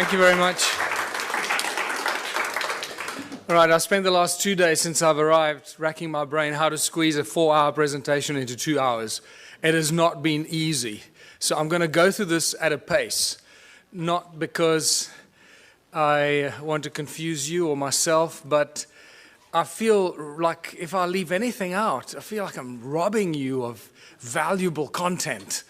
Thank you very much. All right, I spent the last 2 days since I've arrived racking my brain how to squeeze a 4-hour presentation into 2 hours. It has not been easy. So I'm going to go through this at a pace, not because I want to confuse you or myself, but I feel like if I leave anything out, I feel like I'm robbing you of valuable content.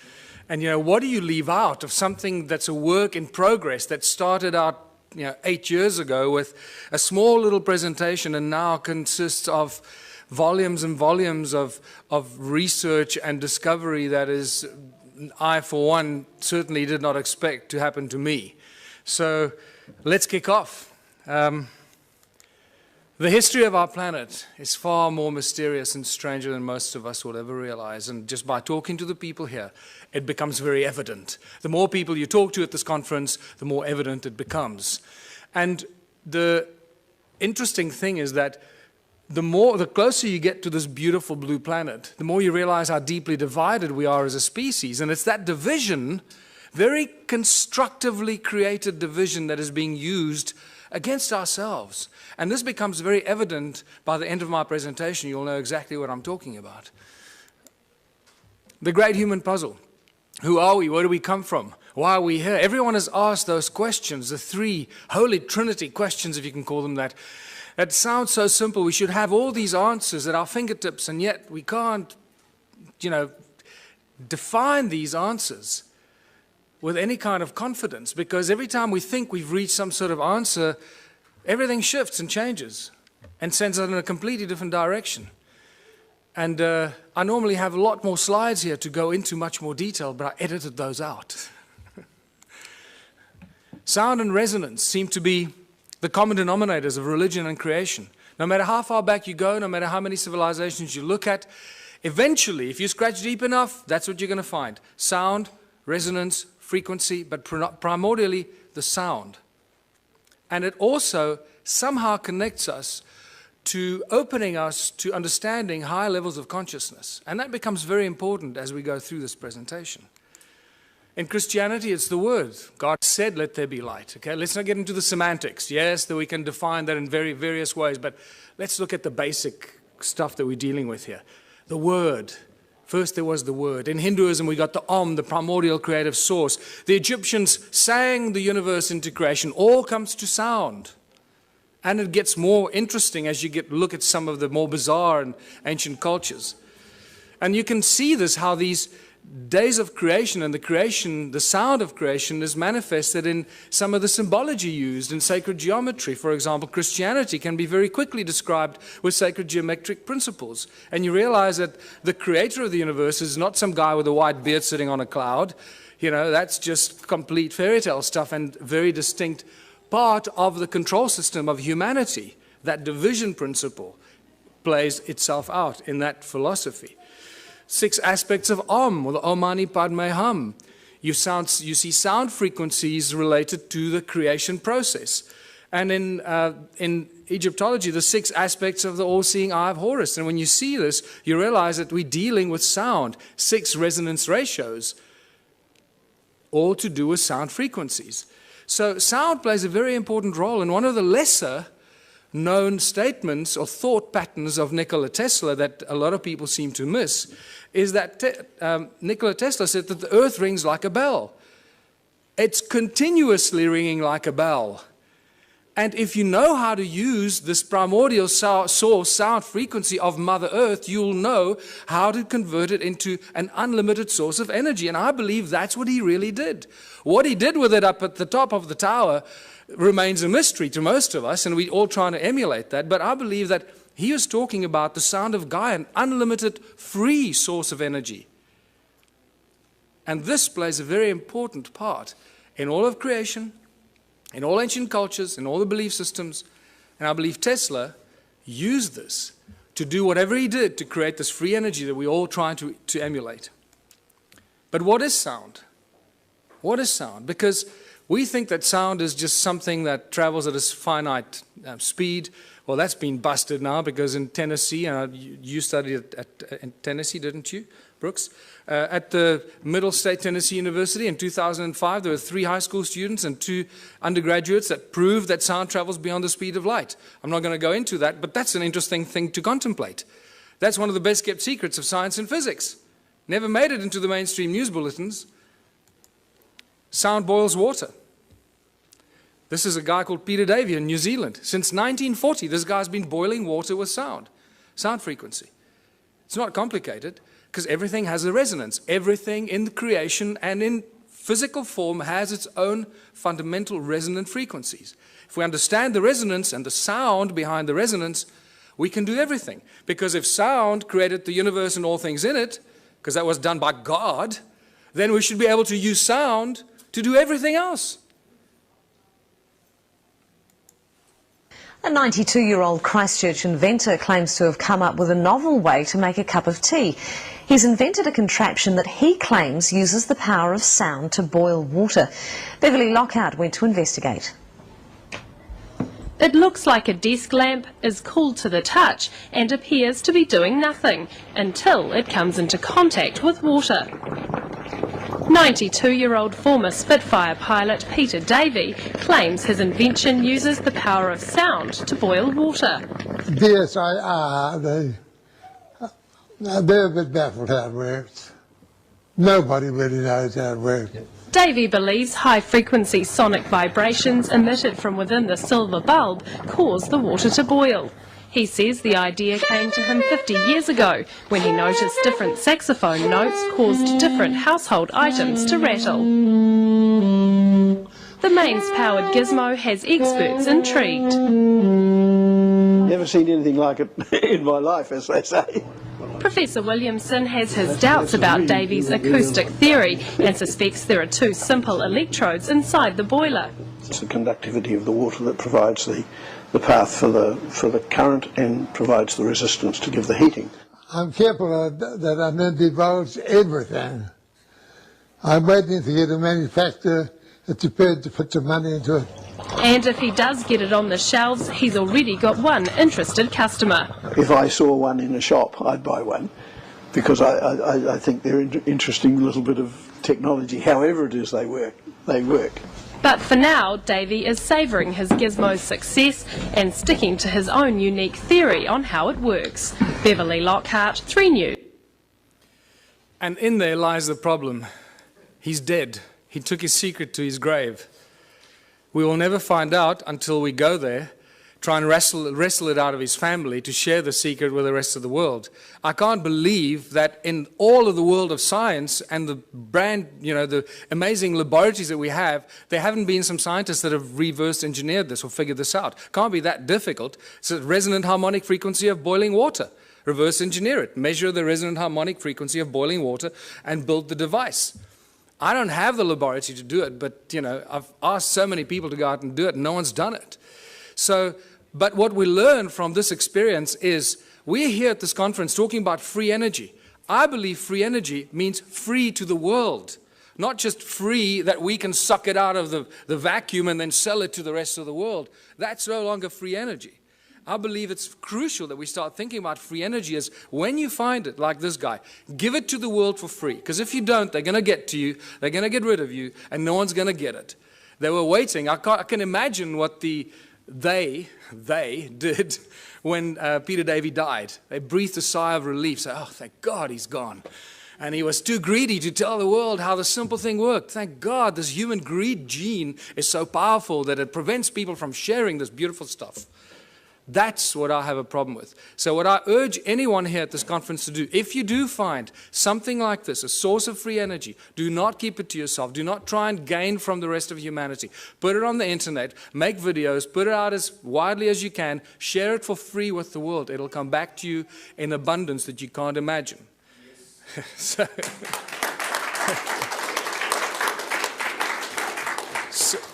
And, what do you leave out of something that's a work in progress that started out, 8 years ago with a small little presentation and now consists of volumes and volumes of research and discovery that is, I, for one, certainly did not expect to happen to me. So let's kick off. The history of our planet is far more mysterious and stranger than most of us will ever realize. And just by talking to the people here, it becomes very evident. The more people you talk to at this conference, the more evident it becomes. And the interesting thing is that the closer you get to this beautiful blue planet, the more you realize how deeply divided we are as a species. And it's that division, very constructively created division, that is being used against ourselves. And this becomes very evident by the end of my presentation. You'll know exactly what I'm talking about. The great human puzzle. Who are we? Where do we come from? Why are we here? Everyone has asked those questions, the three Holy Trinity questions, if you can call them that. It sounds so simple. We should have all these answers at our fingertips, and yet we can't, define these answers with any kind of confidence, because every time we think we've reached some sort of answer, everything shifts and changes and sends us in a completely different direction. And I normally have a lot more slides here to go into much more detail, but I edited those out. Sound and resonance seem to be the common denominators of religion and creation. No matter how far back you go, no matter how many civilizations you look at, eventually, if you scratch deep enough, that's what you're going to find. Sound, resonance, frequency, but primordially the sound. And it also somehow connects us to opening us to understanding high levels of consciousness. And that becomes very important as we go through this presentation. In Christianity, it's the word. God said, let there be light. Okay, let's not get into the semantics. Yes, that we can define that in very various ways, but let's look at the basic stuff that we're dealing with here. The word. First there was the word. In Hinduism, we got the Om, the primordial creative source. The Egyptians sang the universe into creation. All comes to sound. And it gets more interesting as you look at some of the more bizarre and ancient cultures. And you can see this, how these days of creation and the sound of creation is manifested in some of the symbology used in sacred geometry. For example, Christianity can be very quickly described with sacred geometric principles. And you realize that the creator of the universe is not some guy with a white beard sitting on a cloud. That's just complete fairy tale stuff and very distinct part of the control system of humanity. That division principle plays itself out in that philosophy. 6 aspects of Om, or the Om Mani Padme Hum. You see sound frequencies related to the creation process. And in Egyptology, the 6 aspects of the all-seeing eye of Horus. And when you see this, you realize that we're dealing with sound, 6 resonance ratios, all to do with sound frequencies. So sound plays a very important role, and one of the lesser known statements or thought patterns of Nikola Tesla that a lot of people seem to miss is that Nikola Tesla said that the earth rings like a bell. It's continuously ringing like a bell. And if you know how to use this primordial source sound frequency of Mother Earth, you'll know how to convert it into an unlimited source of energy. And I believe that's what he really did. What he did with it up at the top of the tower remains a mystery to most of us, and we're all trying to emulate that. But I believe that he was talking about the sound of Gaia, an unlimited free source of energy. And this plays a very important part in all of creation, in all ancient cultures, in all the belief systems. And I believe Tesla used this to do whatever he did to create this free energy that we're all trying to emulate. But what is sound? What is sound? Because We think that sound is just something that travels at a finite speed. Well, that's been busted now, because in Tennessee, you studied in Tennessee, didn't you, Brooks? At the Middle State Tennessee University in 2005, there were 3 high school students and 2 undergraduates that proved that sound travels beyond the speed of light. I'm not going to go into that, but that's an interesting thing to contemplate. That's one of the best kept secrets of science and physics. Never made it into the mainstream news bulletins. Sound boils water. This is a guy called Peter Davey in New Zealand. Since 1940, this guy's been boiling water with sound frequency. It's not complicated, because everything has a resonance. Everything in the creation and in physical form has its own fundamental resonant frequencies. If we understand the resonance and the sound behind the resonance, we can do everything. Because if sound created the universe and all things in it, because that was done by God, then we should be able to use sound to do everything else. A 92-year-old Christchurch inventor claims to have come up with a novel way to make a cup of tea. He's invented a contraption that he claims uses the power of sound to boil water. Beverly Lockhart went to investigate. It looks like a desk lamp, is cool to the touch and appears to be doing nothing until it comes into contact with water. 92-year-old former Spitfire pilot Peter Davey claims his invention uses the power of sound to boil water. Yes, they're a bit baffled how it works. Nobody really knows how it works. Davey believes high-frequency sonic vibrations emitted from within the silver bulb cause the water to boil. He says the idea came to him 50 years ago when he noticed different saxophone notes caused different household items to rattle. The mains-powered gizmo has experts intrigued. Never seen anything like it in my life, as they say. Professor Williamson has his doubts about Davey's acoustic theory and suspects there are 2 simple electrodes inside the boiler. It's the conductivity of the water that provides the path for the current and provides the resistance to give the heating. I'm careful that I don't divulge everything. I'm waiting to get a manufacturer that's prepared to put some money into it. And if he does get it on the shelves, he's already got one interested customer. If I saw one in a shop, I'd buy one, because I think they're an interesting little bit of technology. However it is they work. But for now, Davey is savouring his gizmo's success and sticking to his own unique theory on how it works. Beverly Lockhart, 3 News. And in there lies the problem. He's dead. He took his secret to his grave. We will never find out until we go there, try and wrestle it out of his family to share the secret with the rest of the world. I can't believe that in all of the world of science and the the amazing laboratories that we have, there haven't been some scientists that have reverse engineered this or figured this out. Can't be that difficult. It's a resonant harmonic frequency of boiling water. Reverse engineer it. Measure the resonant harmonic frequency of boiling water and build the device. I don't have the laboratory to do it, but I've asked so many people to go out and do it, and no one's done it. But what we learn from this experience is we're here at this conference talking about free energy. I believe free energy means free to the world, not just free that we can suck it out of the vacuum and then sell it to the rest of the world. That's no longer free energy. I believe it's crucial that we start thinking about free energy as when you find it, like this guy, give it to the world for free. Because if you don't, they're going to get to you, they're going to get rid of you, and no one's going to get it. They were waiting. I can imagine what they did when Peter Davey died. They breathed a sigh of relief, say, oh, thank God he's gone. And he was too greedy to tell the world how the simple thing worked. Thank God this human greed gene is so powerful that it prevents people from sharing this beautiful stuff. That's what I have a problem with. So what I urge anyone here at this conference to do, if you do find something like this, a source of free energy, do not keep it to yourself. Do not try and gain from the rest of humanity. Put it on the internet, make videos, put it out as widely as you can, share it for free with the world. It'll come back to you in abundance that you can't imagine. Yes.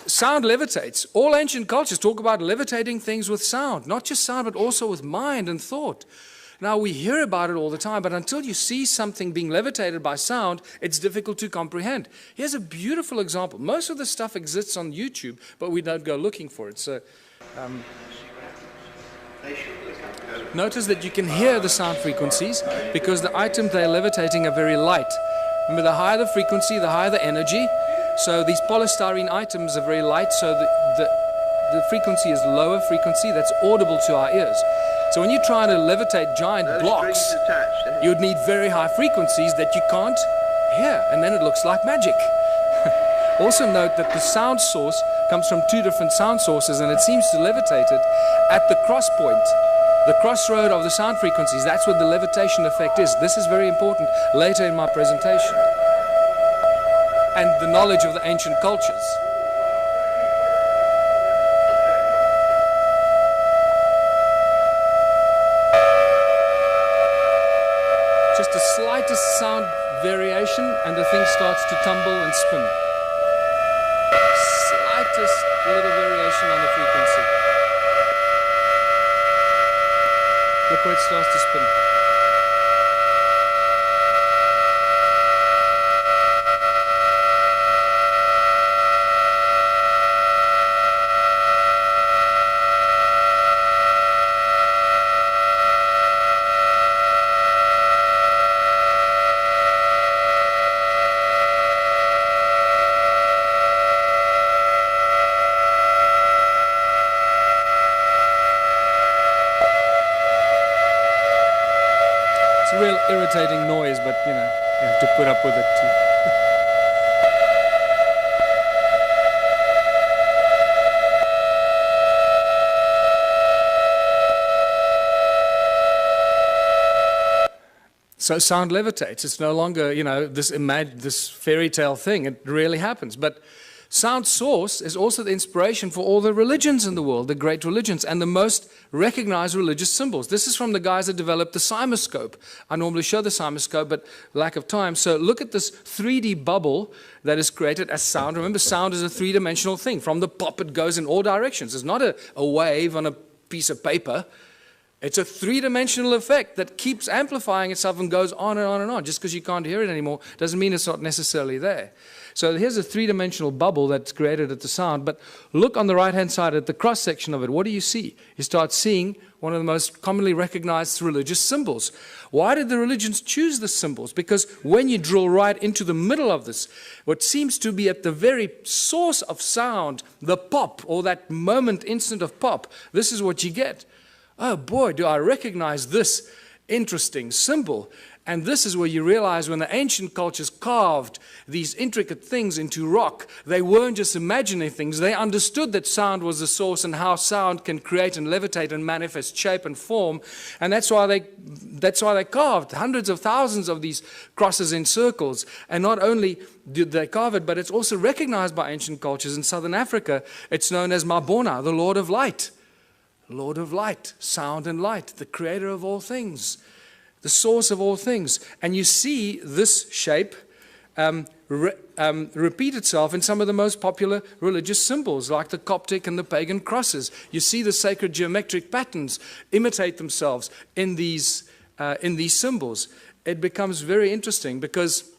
Sound levitates. All ancient cultures talk about levitating things with sound. Not just sound, but also with mind and thought. Now, we hear about it all the time, but until you see something being levitated by sound, it's difficult to comprehend. Here's a beautiful example. Most of the stuff exists on YouTube, but we don't go looking for it. So, notice that you can hear the sound frequencies because the items they're levitating are very light. Remember, the higher the frequency, the higher the energy. So these polystyrene items are very light, so the frequency is lower frequency that's audible to our ears. So when you're trying to levitate giant blocks, you would need very high frequencies that you can't hear, and then it looks like magic. Also note that the sound source comes from two different sound sources, and it seems to levitate it at the cross point, the crossroad of the sound frequencies. That's what the levitation effect is. This is very important later in my presentation. And the knowledge of the ancient cultures. Just the slightest sound variation and the thing starts to tumble and spin. Slightest little variation on the frequency. Look where it starts to spin. Real irritating noise, but you know, you have to put up with it too. So sound levitates. It's no longer, you know, this fairy tale thing. It really happens. But sound source is also the inspiration for all the religions in the world, the great religions, and the most recognized religious symbols. This is from the guys that developed the cymoscope. I normally show the cymoscope, but lack of time. So look at this 3D bubble that is created as sound. Remember, sound is a three-dimensional thing. From the pop, it goes in all directions. It's not a wave on a piece of paper. It's a three-dimensional effect that keeps amplifying itself and goes on and on and on. Just because you can't hear it anymore doesn't mean it's not necessarily there. So here's a three-dimensional bubble that's created at the sound, but look on the right-hand side at the cross-section of it. What do you see? You start seeing one of the most commonly recognized religious symbols. Why did the religions choose the symbols? Because when you drill right into the middle of this, what seems to be at the very source of sound, the pop, or that moment, instant of pop, this is what you get. Oh boy, do I recognize this interesting symbol. And this is where you realize when the ancient cultures carved these intricate things into rock, they weren't just imagining things. They understood that sound was the source and how sound can create and levitate and manifest shape and form. And that's why they carved hundreds of thousands of these crosses in circles. And not only did they carve it, but it's also recognized by ancient cultures. In southern Africa, it's known as Mabona, the Lord of Light. Lord of Light, sound and light, the creator of all things, the source of all things. And you see this shape repeat itself in some of the most popular religious symbols, like the Coptic and the pagan crosses. You see the sacred geometric patterns imitate themselves in these symbols. It becomes very interesting because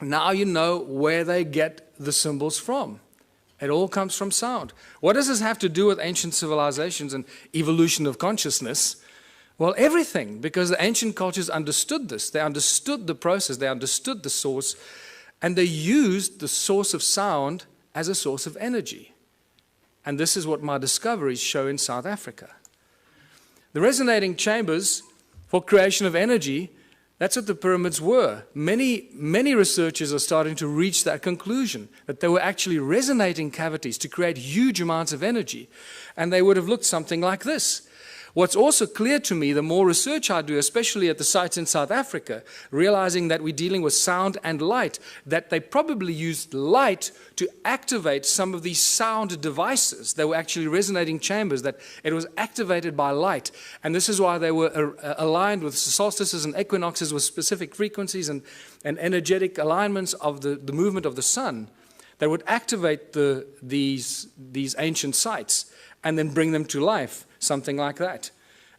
now you know where they get the symbols from. It all comes from sound. What does this have to do with ancient civilizations and evolution of consciousness? Well, everything, because the ancient cultures understood this. They understood the process. They understood the source. And they used the source of sound as a source of energy. And this is what my discoveries show in South Africa. The resonating chambers for creation of energy, that's what the pyramids were. Many researchers are starting to reach that conclusion, that they were actually resonating cavities to create huge amounts of energy. And they would have looked something like this. What's also clear to me, the more research I do, especially at the sites in South Africa, realizing that we're dealing with sound and light, that they probably used light to activate some of these sound devices. They were actually resonating chambers, that it was activated by light. And this is why they were aligned with solstices and equinoxes with specific frequencies and energetic alignments of the movement of the sun. They would activate these ancient sites and then bring them to life, something like that.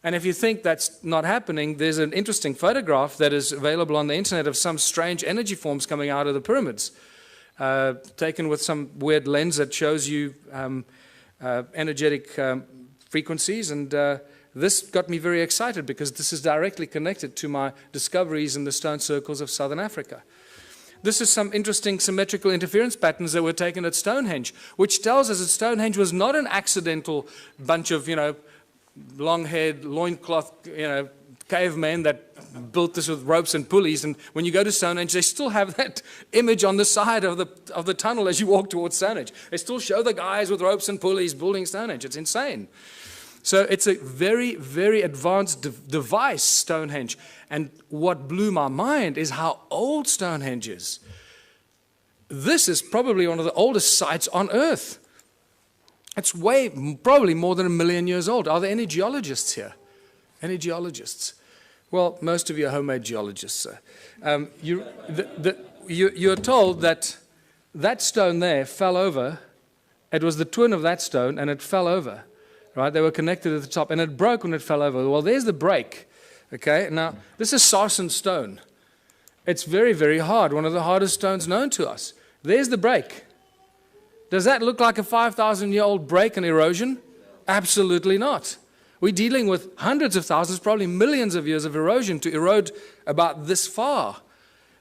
And if you think that's not happening, there's an interesting photograph that is available on the internet of some strange energy forms coming out of the pyramids, taken with some weird lens that shows you energetic frequencies. And this got me very excited because this is directly connected to my discoveries in the stone circles of southern Africa. This is some interesting symmetrical interference patterns that were taken at Stonehenge, which tells us that Stonehenge was not an accidental bunch of, long-haired, loincloth, cavemen that built this with ropes and pulleys. And when you go to Stonehenge, they still have that image on the side of the tunnel as you walk towards Stonehenge. They still show the guys with ropes and pulleys building Stonehenge. It's insane. So it's a very, very advanced device, Stonehenge. And what blew my mind is how old Stonehenge is. This is probably one of the oldest sites on Earth. It's probably more than 1 million years old. Are there any geologists here? Any geologists? Well, most of you are homemade geologists. You're told that that stone there fell over. It was the twin of that stone, and it fell over. Right? They were connected at the top, and it broke when it fell over. Well, there's the break. Okay, now this is sarsen stone. It's very, very hard, one of the hardest stones known to us. There's the break. Does that look like a 5,000-year-old break and erosion? Absolutely not. We're dealing with hundreds of thousands, probably millions of years of erosion to erode about this far.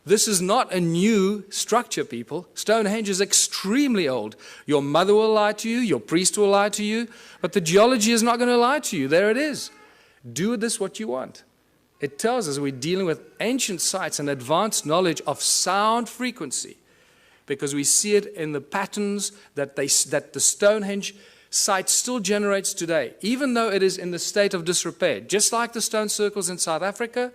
This is not a new structure, people. Stonehenge is extremely old. Your mother will lie to you, your priest will lie to you, but the geology is not going to lie to you. There it is. Do with this what you want. It tells us we're dealing with ancient sites and advanced knowledge of sound frequency, because we see it in the patterns that the Stonehenge site still generates today, even though it is in the state of disrepair. Just like the stone circles in South Africa,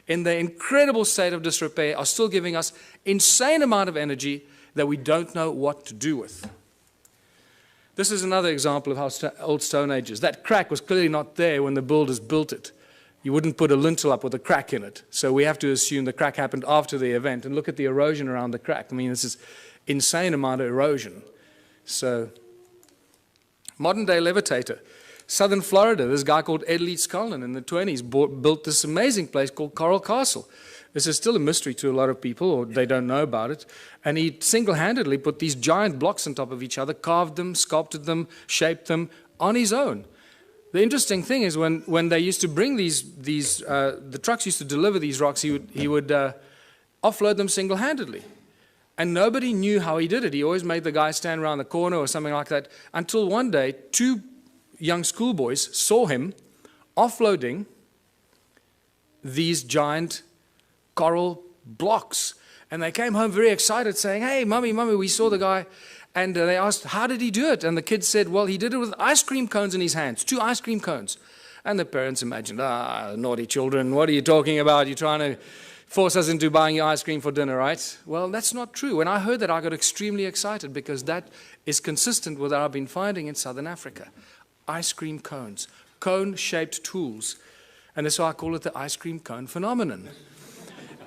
in the incredible state of disrepair, are still giving us insane amount of energy that we don't know what to do with. This is another example of how old Stone Age is. That crack was clearly not there when the builders built it. You wouldn't put a lintel up with a crack in it. So we have to assume the crack happened after the event. And look at the erosion around the crack. I mean, this is insane amount of erosion. So, modern day levitator. Southern Florida, this guy called Ed Leeds Cullen in the 20s built this amazing place called Coral Castle. This is still a mystery to a lot of people, or they don't know about it. And he single-handedly put these giant blocks on top of each other, carved them, sculpted them, shaped them on his own. The interesting thing is when they used to bring the trucks used to deliver these rocks, he would offload them single-handedly. And nobody knew how he did it. He always made the guy stand around the corner or something like that, until one day, 2 young schoolboys saw him offloading these giant coral blocks. And they came home very excited saying, "Hey, Mummy, we saw the guy." And they asked, "How did he do it?" And the kid said, "Well, he did it with ice cream cones in his hands, 2 ice cream cones." And the parents imagined, naughty children, what are you talking about? You're trying to force us into buying your ice cream for dinner, right? Well, that's not true. When I heard that, I got extremely excited, because that is consistent with what I've been finding in southern Africa. Ice cream cones, cone-shaped tools. And that's why I call it the ice cream cone phenomenon.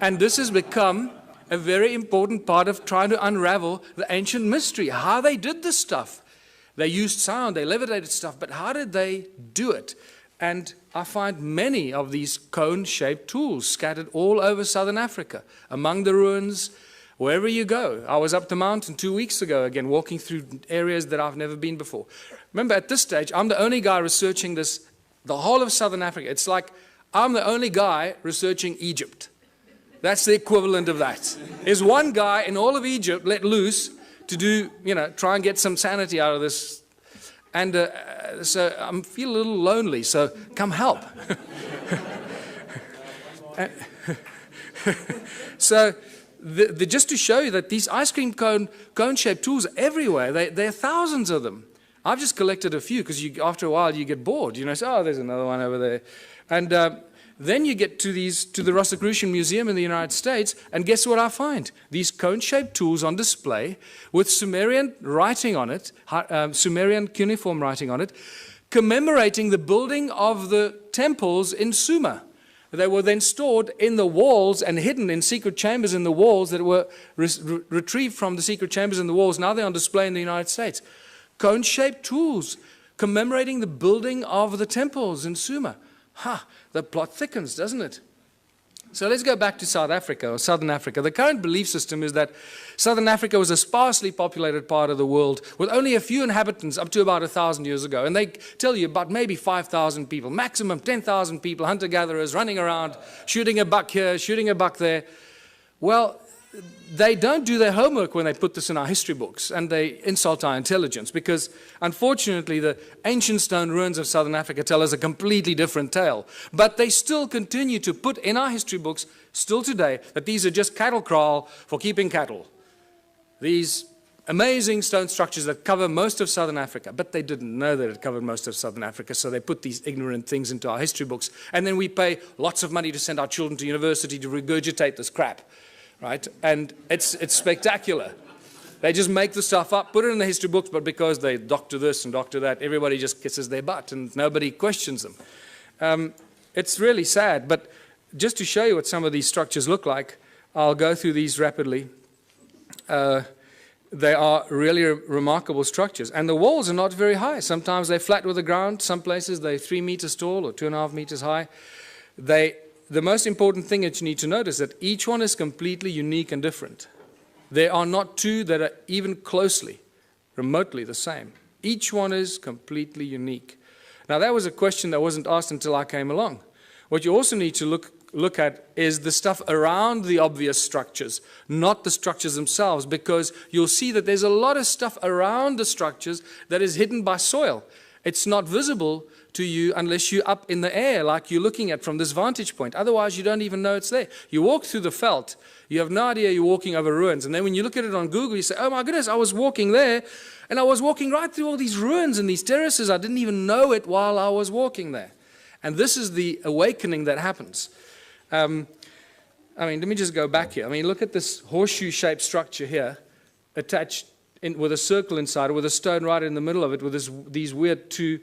And this has become a very important part of trying to unravel the ancient mystery, how they did this stuff. They used sound, they levitated stuff, but how did they do it? And I find many of these cone-shaped tools scattered all over southern Africa, among the ruins, wherever you go. I was up the mountain 2 weeks ago, again, walking through areas that I've never been before. Remember, at this stage, I'm the only guy researching this, the whole of southern Africa. It's like I'm the only guy researching Egypt. That's the equivalent of that. There's one guy in all of Egypt let loose to do, try and get some sanity out of this. And so I feel a little lonely, so come help. So just to show you that these ice cream cone-shaped tools are everywhere. There are thousands of them. I've just collected a few, because after a while you get bored. Say, "Oh, there's another one over there." And then you get to the Rosicrucian Museum in the United States, and guess what I find? These cone-shaped tools on display with Sumerian writing on it, Sumerian cuneiform writing on it, commemorating the building of the temples in Sumer. They were then stored in the walls and hidden in secret chambers in the walls that were retrieved from the secret chambers in the walls. Now they're on display in the United States. Cone-shaped tools commemorating the building of the temples in Sumer. the plot thickens, doesn't it? So let's go back to South Africa, or Southern Africa. The current belief system is that Southern Africa was a sparsely populated part of the world with only a few inhabitants up to about 1,000 years ago. And they tell you about maybe 5,000 people, maximum 10,000 people, hunter-gatherers running around, shooting a buck here, shooting a buck there. Well, they don't do their homework when they put this in our history books, and they insult our intelligence, because unfortunately the ancient stone ruins of Southern Africa tell us a completely different tale. But they still continue to put in our history books, still today, that these are just cattle kraal for keeping cattle. These amazing stone structures that cover most of Southern Africa, but they didn't know that it covered most of Southern Africa, so they put these ignorant things into our history books, and then we pay lots of money to send our children to university to regurgitate this crap. Right? And it's spectacular. They just make the stuff up, put it in the history books, but because they doctor this and doctor that, everybody just kisses their butt and nobody questions them. It's really sad, but just to show you what some of these structures look like, I'll go through these rapidly. They are really remarkable structures. And the walls are not very high. Sometimes they're flat with the ground. Some places they're 3 meters tall or 2.5 meters high. The most important thing that you need to notice is that each one is completely unique and different. There are not two that are even closely, remotely the same. Each one is completely unique. Now, that was a question that wasn't asked until I came along. What you also need to look at is the stuff around the obvious structures, not the structures themselves, because you'll see that there's a lot of stuff around the structures that is hidden by soil. It's not visible to you unless you're up in the air, like you're looking at from this vantage point. Otherwise, you don't even know it's there. You walk through the veld, you have no idea you're walking over ruins. And then when you look at it on Google, you say, oh my goodness, I was walking there, and I was walking right through all these ruins and these terraces. I didn't even know it while I was walking there. And this is the awakening that happens. Let me just go back here. Look at this horseshoe-shaped structure here, attached with a circle inside it, with a stone right in the middle of it, with these weird two,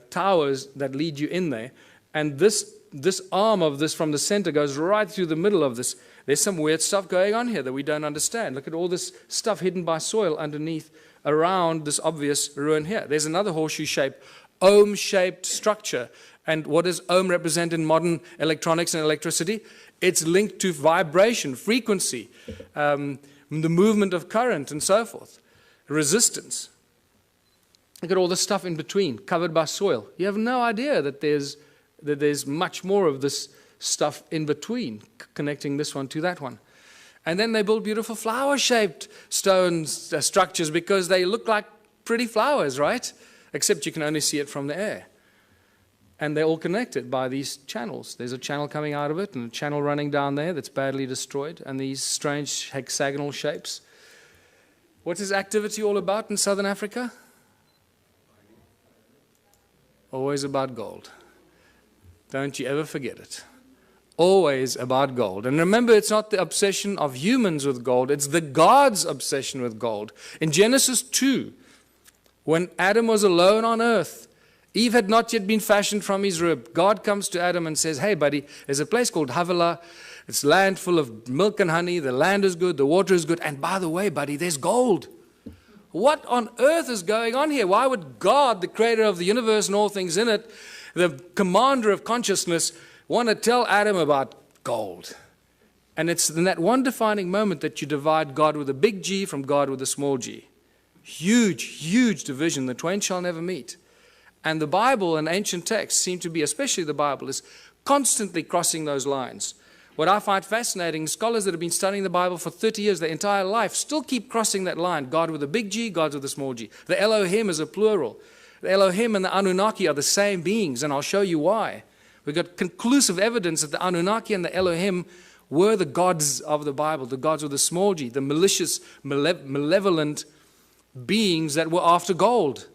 towers that lead you in there. And this arm of this from the center goes right through the middle of this. There's some weird stuff going on here that we don't understand. Look at all this stuff hidden by soil underneath, around this obvious ruin here. There's another horseshoe-shaped, ohm-shaped structure. And what does ohm represent in modern electronics and electricity? It's linked to vibration, frequency, the movement of current, and so forth. Resistance. Look at all the stuff in between, covered by soil. You have no idea that there's much more of this stuff in between, connecting this one to that one. And then they build beautiful flower-shaped stone structures because they look like pretty flowers, right? Except you can only see it from the air. And they're all connected by these channels. There's a channel coming out of it and a channel running down there that's badly destroyed, and these strange hexagonal shapes. What is activity all about in Southern Africa? Always about gold. Don't you ever forget it. Always about gold. And remember, it's not the obsession of humans with gold, it's the God's obsession with gold. In Genesis 2, when Adam was alone on earth, Eve had not yet been fashioned from his rib. God comes to Adam and says, hey buddy, there's a place called Havilah. It's land full of milk and honey. The land is good, the water is good. And by the way, buddy, there's gold. What on earth is going on here? Why would God, the creator of the universe and all things in it, the commander of consciousness, want to tell Adam about gold? And it's in that one defining moment that you divide God with a big G from God with a small g. Huge, huge division. The twain shall never meet. And the Bible and ancient texts seem to be, especially the Bible, is constantly crossing those lines. What I find fascinating, scholars that have been studying the Bible for 30 years, their entire life, still keep crossing that line. God with a big G, God with a small g. The Elohim is a plural. The Elohim and the Anunnaki are the same beings, and I'll show you why. We've got conclusive evidence that the Anunnaki and the Elohim were the gods of the Bible, the gods with a small g, the malicious, malevolent beings that were after gold.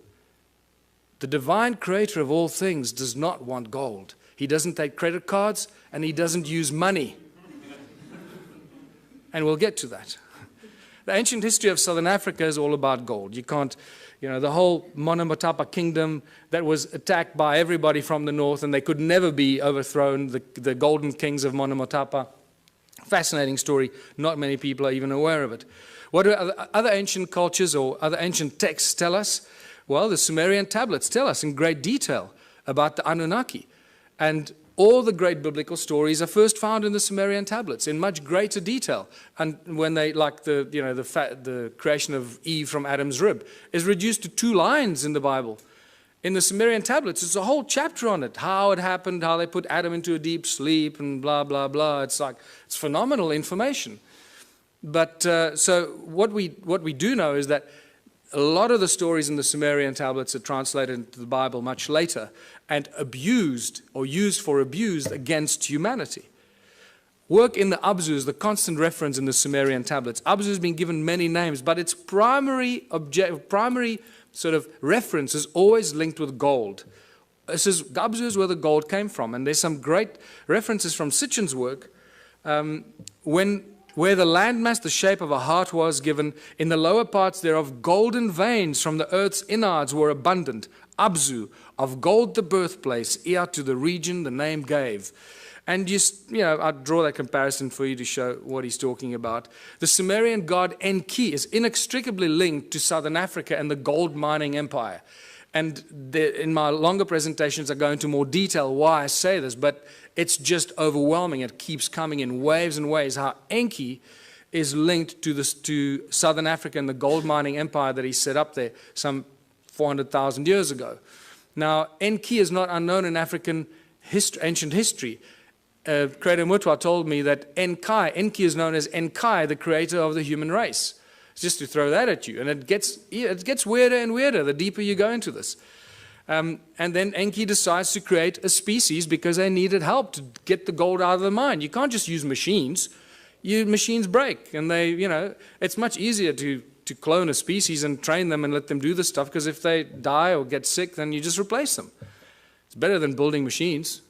The divine creator of all things does not want gold. He doesn't take credit cards, and he doesn't use money. And we'll get to that. The ancient history of Southern Africa is all about gold. You can't, the whole Monomotapa kingdom that was attacked by everybody from the north, and they could never be overthrown, the golden kings of Monomotapa. Fascinating story. Not many people are even aware of it. What do other ancient cultures or other ancient texts tell us? Well, the Sumerian tablets tell us in great detail about the Anunnaki. And all the great biblical stories are first found in the Sumerian tablets in much greater detail. And when they, like the creation of Eve from Adam's rib, is reduced to 2 lines in the Bible. In the Sumerian tablets, it's a whole chapter on it, how it happened, how they put Adam into a deep sleep, and blah, blah, blah. It's phenomenal information. But so what we do know is that a lot of the stories in the Sumerian tablets are translated into the Bible much later and abused or used for abuse against humanity. Work in the Abzu is the constant reference in the Sumerian tablets. Abzu has been given many names, but its primary sort of reference is always linked with gold. This is Abzu is where the gold came from, and there's some great references from Sitchin's work where the landmass, the shape of a heart was given, in the lower parts thereof golden veins from the earth's innards were abundant. Abzu, of gold the birthplace, Ea to the region the name gave. And I'll draw that comparison for you to show what he's talking about. The Sumerian god Enki is inextricably linked to Southern Africa and the gold mining empire. And in my longer presentations, I go into more detail why I say this, but it's just overwhelming. It keeps coming in waves and waves, how Enki is linked to Southern Africa and the gold mining empire that he set up there some 400,000 years ago. Now, Enki is not unknown in African ancient history. Creator Mutwa told me that Enki is known as Enkai, the creator of the human race. Just to throw that at you. And it gets weirder and weirder the deeper you go into this. And then Enki decides to create a species because they needed help to get the gold out of the mine. You can't just use machines. Machines break. And it's much easier to clone a species and train them and let them do this stuff, because if they die or get sick, then you just replace them. It's better than building machines.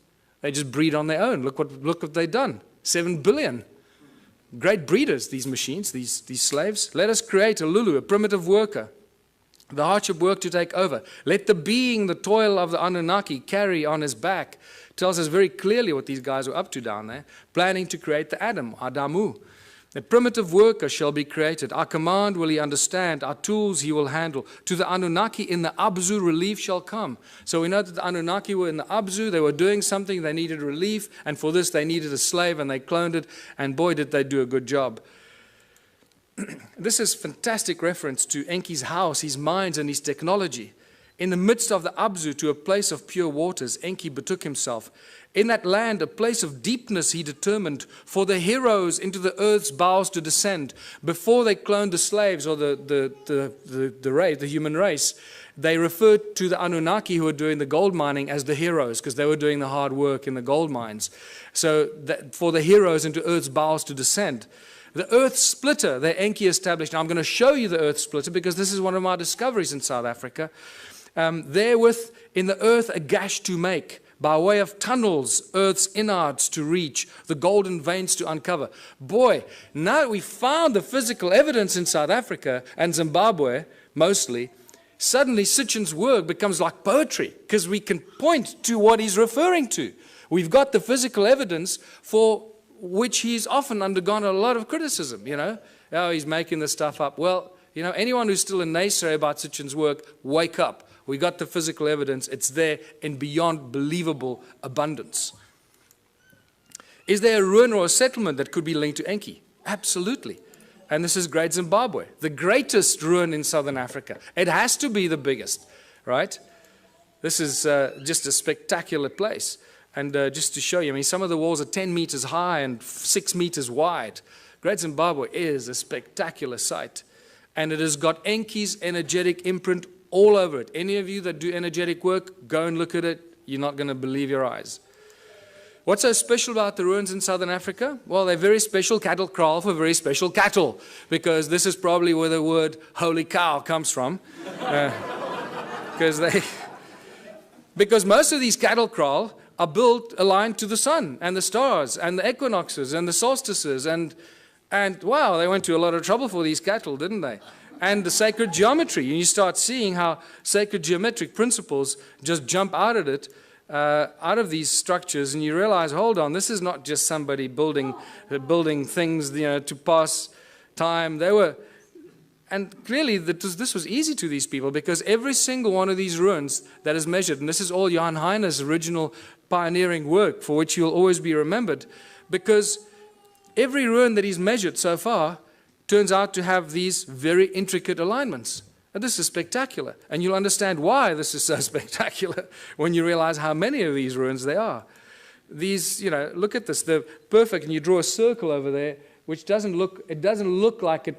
They just breed on their own. Look what they've done. 7 billion. Great breeders, these machines, these slaves. Let us create a Lulu, a primitive worker. The hardship work to take over. Let the being, the toil of the Anunnaki carry on his back. Tells us very clearly what these guys were up to down there. Planning to create the Adam, Adamu. A primitive worker shall be created. Our command will he understand. Our tools he will handle. To the Anunnaki in the Abzu relief shall come. So we know that the Anunnaki were in the Abzu. They were doing something. They needed relief. And for this they needed a slave, and they cloned it. And boy, did they do a good job. This is fantastic reference to Enki's house, his mines, and his technology. In the midst of the Abzu, to a place of pure waters, Enki betook himself. In that land, a place of deepness he determined for the heroes into the earth's bowels to descend. Before they cloned the slaves or the human race, they referred to the Anunnaki who were doing the gold mining as the heroes, because they were doing the hard work in the gold mines. So for the heroes into earth's bowels to descend. The earth splitter that Enki established. Now I'm going to show you the earth splitter because this is one of my discoveries in South Africa. Therewith in the earth a gash to make, by way of tunnels, earth's innards to reach, the golden veins to uncover. Boy, now that we found the physical evidence in South Africa and Zimbabwe, mostly, suddenly Sitchin's work becomes like poetry, because we can point to what he's referring to. We've got the physical evidence for which he's often undergone a lot of criticism, Oh, he's making this stuff up. Well, anyone who's still a naysayer about Sitchin's work, wake up. We got the physical evidence. It's there in beyond believable abundance. Is there a ruin or a settlement that could be linked to Enki? Absolutely. And this is Great Zimbabwe, the greatest ruin in southern Africa. It has to be the biggest, right? This is just a spectacular place. And just to show you, some of the walls are 10 meters high and 6 meters wide. Great Zimbabwe is a spectacular sight. And it has got Enki's energetic imprint all over it. Any of you that do energetic work, go and look at it. You're not going to believe your eyes. What's so special about the ruins in southern Africa? Well, they're very special cattle kraal for very special cattle, because this is probably where the word holy cow comes from. Because most of these cattle kraal are built aligned to the sun and the stars and the equinoxes and the solstices, and wow, they went to a lot of trouble for these cattle, didn't they? And the sacred geometry, and you start seeing how sacred geometric principles just jump out of it, out of these structures, and you realize, hold on, this is not just somebody building things, to pass time. And clearly this was easy to these people, because every single one of these ruins that is measured, and this is all Jan Heine's original pioneering work for which you'll always be remembered, because every ruin that he's measured so far turns out to have these very intricate alignments. And this is spectacular. And you'll understand why this is so spectacular when you realize how many of these ruins there are. These, look at this, they're perfect, and you draw a circle over there, which doesn't look like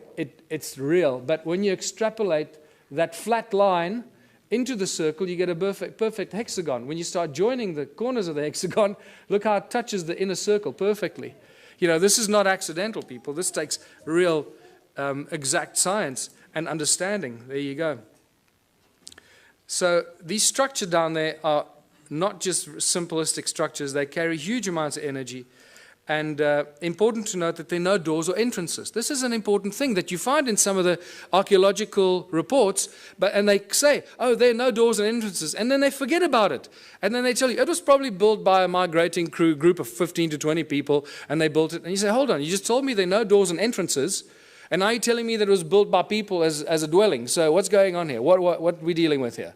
it's real. But when you extrapolate that flat line into the circle, you get a perfect hexagon. When you start joining the corners of the hexagon, look how it touches the inner circle perfectly. This is not accidental, people. This takes real exact science and understanding. There you go. So these structures down there are not just simplistic structures. They carry huge amounts of energy. And important to note that there are no doors or entrances. This is an important thing that you find in some of the archaeological reports, and they say, oh, there are no doors and entrances, and then they forget about it. And then they tell you, it was probably built by a migrating group of 15 to 20 people, and they built it. And you say, hold on, you just told me there are no doors and entrances, and now you're telling me that it was built by people as a dwelling. So what's going on here? What are we dealing with here?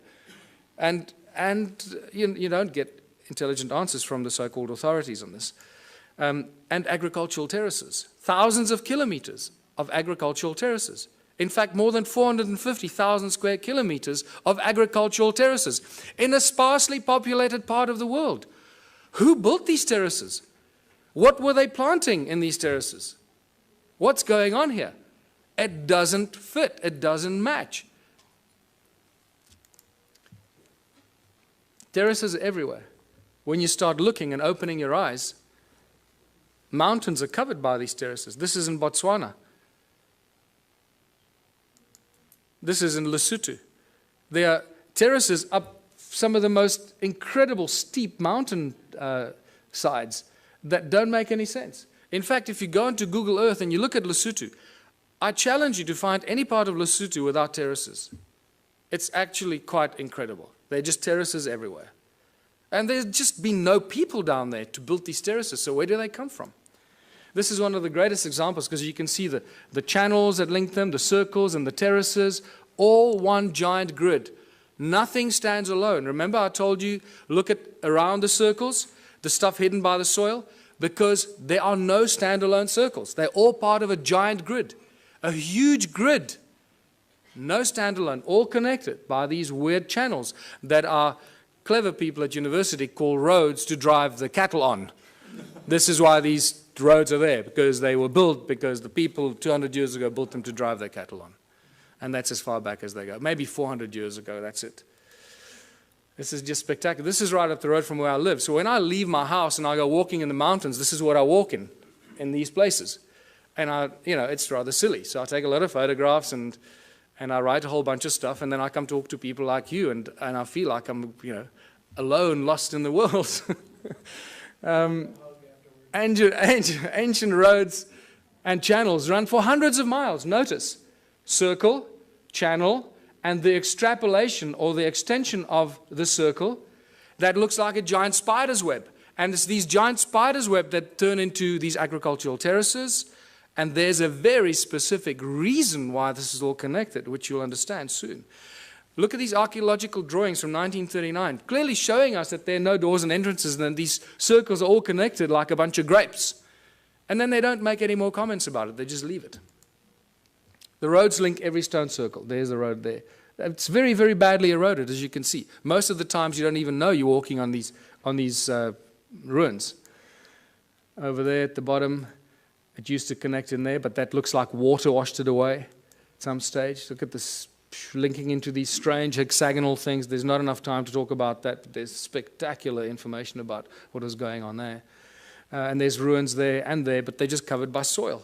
And you don't get intelligent answers from the so-called authorities on this. And agricultural terraces. Thousands of kilometers of agricultural terraces. In fact, more than 450,000 square kilometers of agricultural terraces in a sparsely populated part of the world. Who built these terraces? What were they planting in these terraces? What's going on here? It doesn't fit. It doesn't match. Terraces are everywhere. When you start looking and opening your eyes, mountains are covered by these terraces. This is in Botswana. This is in Lesotho. There are terraces up some of the most incredible steep mountain sides that don't make any sense. In fact, if you go into Google Earth and you look at Lesotho, I challenge you to find any part of Lesotho without terraces. It's actually quite incredible. There are just terraces everywhere. And there's just been no people down there to build these terraces, so where do they come from? This is one of the greatest examples, because you can see the channels that link them, the circles and the terraces, all one giant grid. Nothing stands alone. Remember I told you, look at around the circles, the stuff hidden by the soil, because there are no standalone circles. They're all part of a giant grid, a huge grid. No standalone, all connected by these weird channels that are clever people at university call roads to drive the cattle on. This is why these roads are there, because they were built because the people 200 years ago built them to drive their cattle on. And that's as far back as they go. Maybe 400 years ago, that's it. This is just spectacular. This is right up the road from where I live. So when I leave my house and I go walking in the mountains, this is what I walk in these places. And it's rather silly. So I take a lot of photographs and I write a whole bunch of stuff, and then I come talk to people like you, and I feel like I'm, alone, lost in the world. Ancient roads and channels run for hundreds of miles. Notice, circle, channel, and the extrapolation or the extension of the circle that looks like a giant spider's web. And it's these giant spider's web that turn into these agricultural terraces. And there's a very specific reason why this is all connected, which you'll understand soon. Look at these archaeological drawings from 1939, clearly showing us that there are no doors and entrances, and these circles are all connected like a bunch of grapes. And then they don't make any more comments about it, they just leave it. The roads link every stone circle. There's the road there. It's very, very badly eroded, as you can see. Most of the times you don't even know you're walking on these ruins. Over there at the bottom, it used to connect in there, but that looks like water washed it away at some stage. Look at this linking into these strange hexagonal things. There's not enough time to talk about that, but there's spectacular information about what was going on there. And there's ruins there and there, but they're just covered by soil.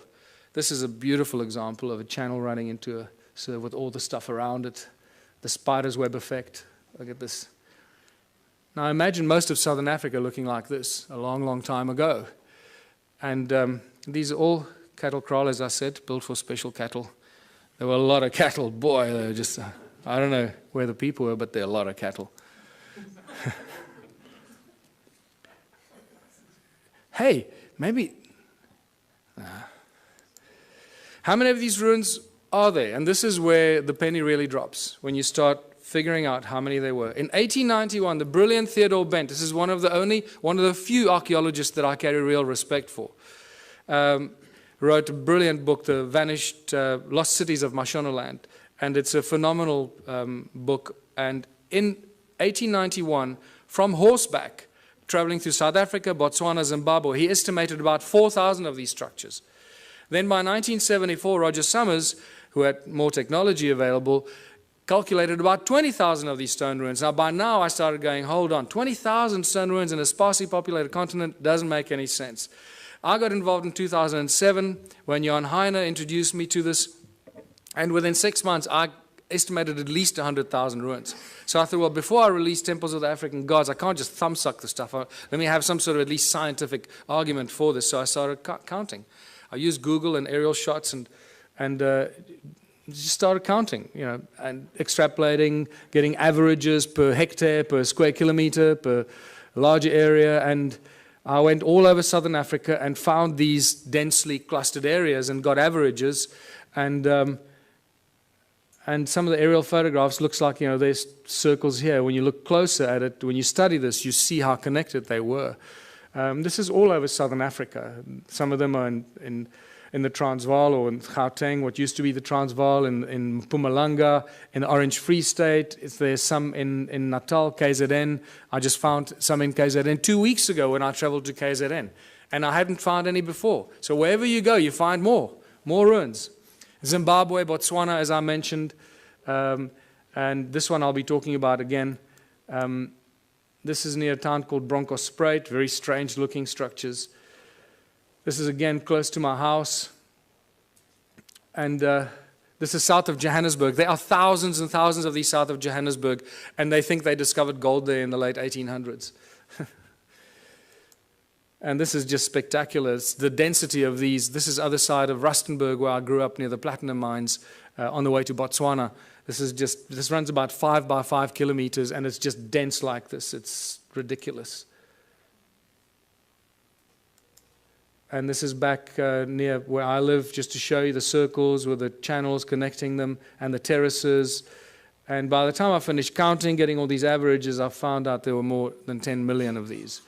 This is a beautiful example of a channel running into with all the stuff around it. The spider's web effect. Look at this. Now imagine most of southern Africa looking like this a long, long time ago. And these are all cattle kraal, as I said, built for special cattle. There were a lot of cattle. Boy, they were just, I don't know where the people were, but there are a lot of cattle. Hey, maybe... How many of these ruins are there. And this is where the penny really drops, when you start figuring out how many there were. In 1891, the brilliant Theodore Bent, this is one of the few archaeologists that I carry real respect for, wrote a brilliant book, The Vanished Lost Cities of Mashonaland. And it's a phenomenal book. And in 1891, from horseback, traveling through South Africa, Botswana, Zimbabwe, he estimated about 4,000 of these structures. Then by 1974, Roger Summers, who had more technology available, calculated about 20,000 of these stone ruins. Now, by now, I started going, hold on, 20,000 stone ruins in a sparsely populated continent doesn't make any sense. I got involved in 2007 when Jan Heine introduced me to this, and within 6 months, I estimated at least 100,000 ruins. So I thought, well, before I release Temples of the African Gods, I can't just thumbsuck the stuff. Let me have some sort of at least scientific argument for this. So I started counting. I used Google and aerial shots and just started counting, and extrapolating, getting averages per hectare, per square kilometer, per larger area. And I went all over southern Africa and found these densely clustered areas and got averages. And some of the aerial photographs looks like, there's circles here. When you look closer at it, when you study this, you see how connected they were. This is all over southern Africa. Some of them are in the Transvaal or in Gauteng, what used to be the Transvaal, in Mpumalanga, in the Orange Free State. There's some in Natal, KZN. I just found some in KZN 2 weeks ago when I traveled to KZN. And I hadn't found any before. So wherever you go, you find more ruins. Zimbabwe, Botswana, as I mentioned. And this one I'll be talking about again. This is near a town called Bronkhorstspruit, very strange looking structures. This is again close to my house. And this is south of Johannesburg. There are thousands and thousands of these south of Johannesburg, and they think they discovered gold there in the late 1800s. And this is just spectacular. It's the density of these. This is other side of Rustenburg, where I grew up near the platinum mines on the way to Botswana. This runs about 5 by 5 kilometers, and it's just dense like this. It's ridiculous. And this is back near where I live, just to show you the circles with the channels connecting them and the terraces. And by the time I finished counting, getting all these averages, I found out there were more than 10 million of these.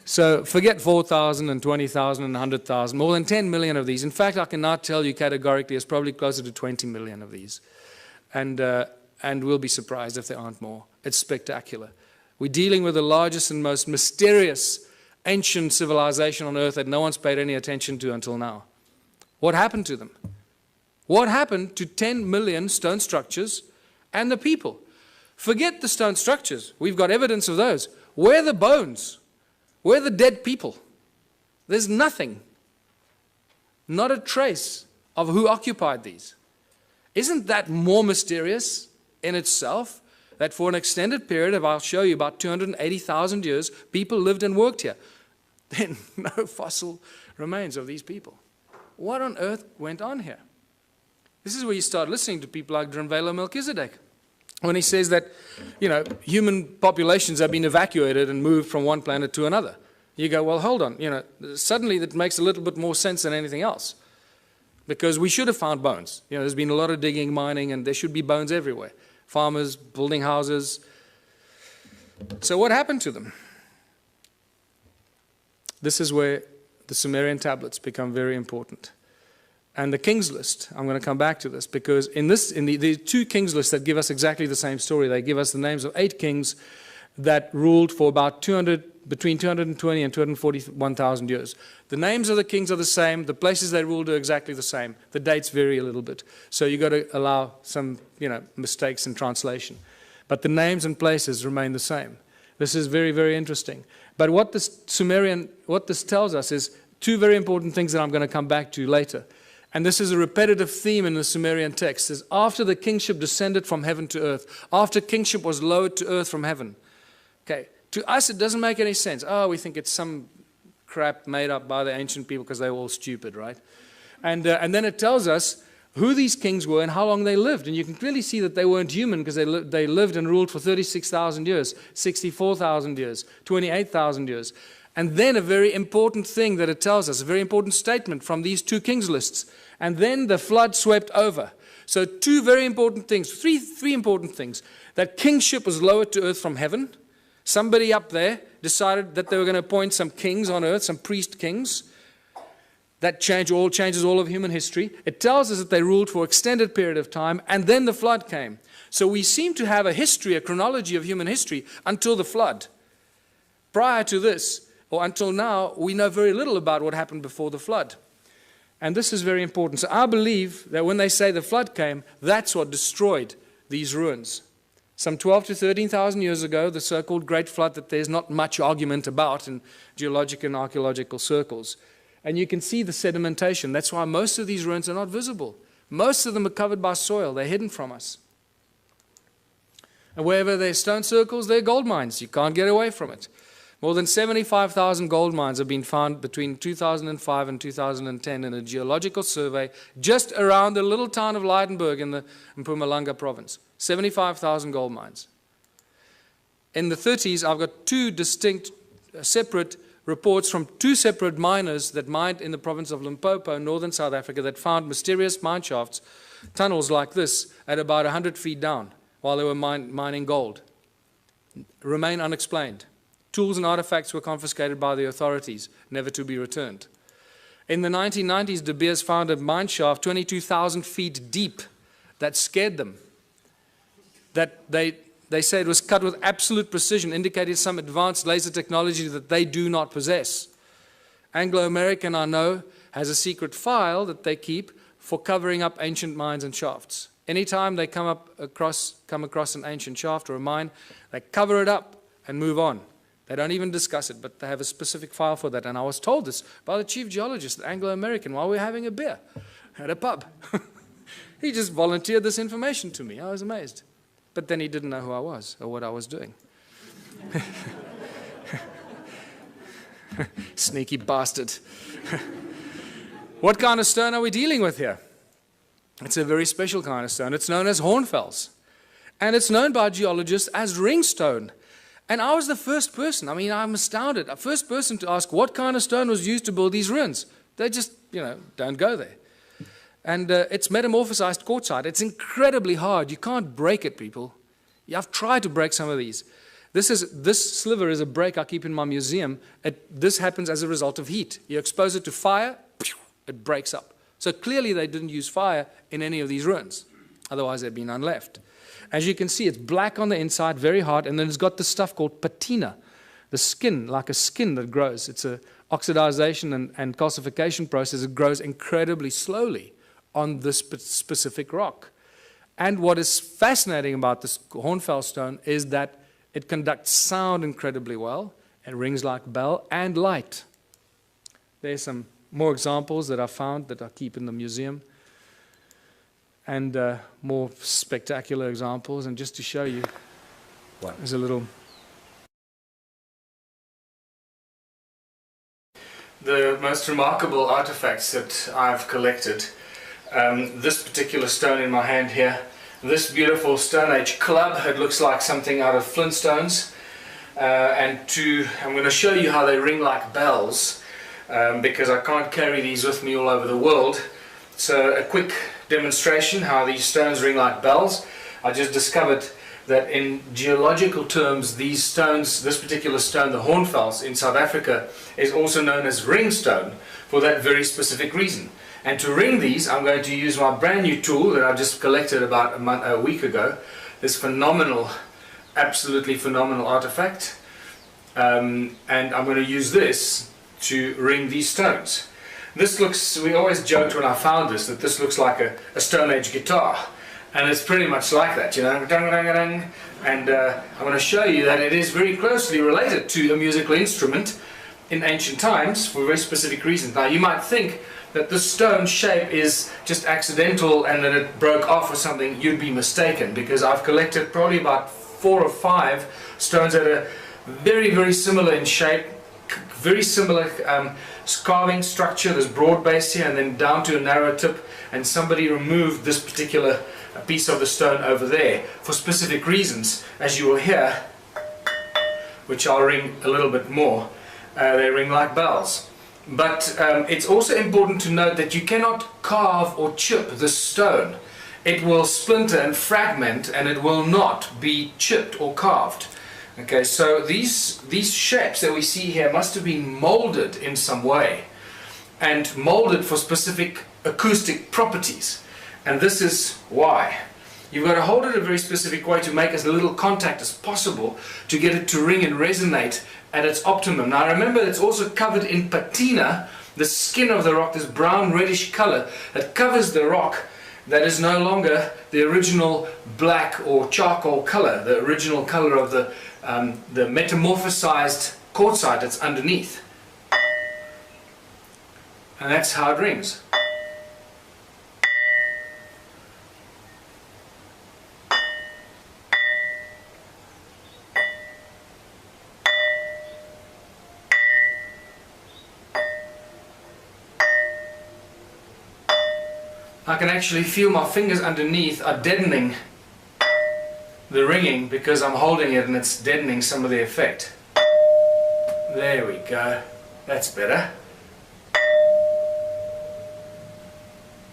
So forget 4,000 and 20,000 and 100,000, more than 10 million of these. In fact, I can now tell you categorically it's probably closer to 20 million of these. And we'll be surprised if there aren't more. It's spectacular. We're dealing with the largest and most mysterious ancient civilization on earth that no one's paid any attention to until now. What happened to them? What happened to 10 million stone structures and the people? Forget the stone structures. We've got evidence of those. Where are the bones? Where are the dead people? There's nothing. Not a trace of who occupied these. Isn't that more mysterious in itself? That for an extended period of, I'll show you, about 280,000 years, people lived and worked here. Then no fossil remains of these people. What on earth went on here? This is where you start listening to people like Drunvalo Melchizedek, when he says that, human populations have been evacuated and moved from one planet to another. You go, well, hold on, suddenly that makes a little bit more sense than anything else. Because we should have found bones. There's been a lot of digging, mining, and there should be bones everywhere. Farmers building houses. So what happened to them? This is where the Sumerian tablets become very important. And the King's List, I'm going to come back to this, because in the two King's Lists that give us exactly the same story. They give us the names of 8 kings that ruled for about between 220 and 241,000 years. The names of the kings are the same. The places they ruled are exactly the same. The dates vary a little bit. So you've got to allow some mistakes in translation. But the names and places remain the same. This is very, very interesting. But what this tells us is 2 very important things that I'm going to come back to later. And this is a repetitive theme in the Sumerian text. Is after the kingship descended from heaven to earth, after kingship was lowered to earth from heaven. Okay, to us it doesn't make any sense. Oh, we think it's some crap made up by the ancient people because they were all stupid, right? And then it tells us who these kings were and how long they lived. And you can clearly see that they weren't human, because they lived and ruled for 36,000 years, 64,000 years, 28,000 years. And then a very important thing that it tells us, a very important statement from these 2 kings lists. And then the flood swept over. So two very important things, three important things. That kingship was lowered to earth from heaven. Somebody up there decided that they were going to appoint some kings on earth, some priest kings. That changes all of human history. It tells us that they ruled for an extended period of time, and then the flood came. So we seem to have a history, a chronology of human history until the flood. Prior to this, or until now, we know very little about what happened before the flood. And this is very important. So I believe that when they say the flood came, that's what destroyed these ruins. Some 12 to 13,000 years ago, the so-called Great Flood that there's not much argument about in geologic and archaeological circles. And you can see the sedimentation. That's why most of these ruins are not visible. Most of them are covered by soil. They're hidden from us. And wherever there's stone circles, there are gold mines. You can't get away from it. More than 75,000 gold mines have been found between 2005 and 2010 in a geological survey just around the little town of Leidenburg in the Mpumalanga province. 75,000 gold mines. In the 30s, I've got two distinct, separate reports from two separate miners that mined in the province of Limpopo, northern South Africa, that found mysterious mine shafts, tunnels like this, at about 100 feet down while they were mining gold. Remain unexplained. Tools and artifacts were confiscated by the authorities, never to be returned. In the 1990s, De Beers found a mine shaft 22,000 feet deep that scared them. That they say it was cut with absolute precision, indicating some advanced laser technology that they do not possess. Anglo-American, I know, has a secret file that they keep for covering up ancient mines and shafts. Anytime they come across an ancient shaft or a mine, they cover it up and move on. They don't even discuss it, but they have a specific file for that. And I was told this by the chief geologist at Anglo-American while we were having a beer at a pub. He just volunteered this information to me. I was amazed. But then he didn't know who I was or what I was doing. Sneaky bastard. What kind of stone are we dealing with here? It's a very special kind of stone. It's known as hornfels. And it's known by geologists as ringstone. And I was the first person, I mean, I'm astounded, the first person to ask what kind of stone was used to build these ruins. They just, don't go there. And it's metamorphosized quartzite. It's incredibly hard. You can't break it, people. I've tried to break some of these. This sliver is a break I keep in my museum. This happens as a result of heat. You expose it to fire, it breaks up. So clearly they didn't use fire in any of these ruins. Otherwise there'd be none left. As you can see, it's black on the inside, very hard, and then it's got this stuff called patina, the skin, like a skin that grows. It's an oxidization and calcification process. It grows incredibly slowly on this specific rock. And what is fascinating about this hornfels stone is that it conducts sound incredibly well. It rings like a bell and light. There's some more examples that I found that I keep in the museum. And more spectacular examples. And just to show you, there's a little... The most remarkable artifacts that I've collected, this particular stone in my hand here, this beautiful Stone Age club, it looks like something out of Flintstones. I'm going to show you how they ring like bells, because I can't carry these with me all over the world. So a quick demonstration how these stones ring like bells. I just discovered that in geological terms, these stones, this particular stone, the hornfels in South Africa, is also known as ringstone for that very specific reason. And to ring these, I'm going to use my brand new tool that I just collected about a week ago. This phenomenal, absolutely phenomenal artifact. And I'm going to use this to ring these stones. This looks, we always joked when I found this, that this looks like a Stone Age guitar. And it's pretty much like that, And I'm going to show you that it is very closely related to a musical instrument in ancient times for very specific reasons. Now you might think that the stone shape is just accidental and that it broke off or something. You'd be mistaken, because I've collected probably about 4 or 5 stones that are very, very similar in shape, very similar carving structure. There's broad base here and then down to a narrow tip, and somebody removed this particular piece of the stone over there for specific reasons, as you will hear, which I'll ring a little bit more. They ring like bells. But it's also important to note that you cannot carve or chip this stone. it will splinter and fragment, and it will not be chipped or carved. Okay, so these shapes that we see here must have been molded in some way, and molded for specific acoustic properties. And this is why. You've got to hold it a very specific way to make as little contact as possible to get it to ring and resonate at its optimum. Now remember, it's also covered in patina, the skin of the rock, this brown reddish color that covers the rock, that is no longer the original black or charcoal color, the original color of the metamorphosized quartzite that's underneath. And that's how it rings. I can actually feel my fingers underneath are deadening the ringing because I'm holding it and it's deadening some of the effect. There we go. That's better.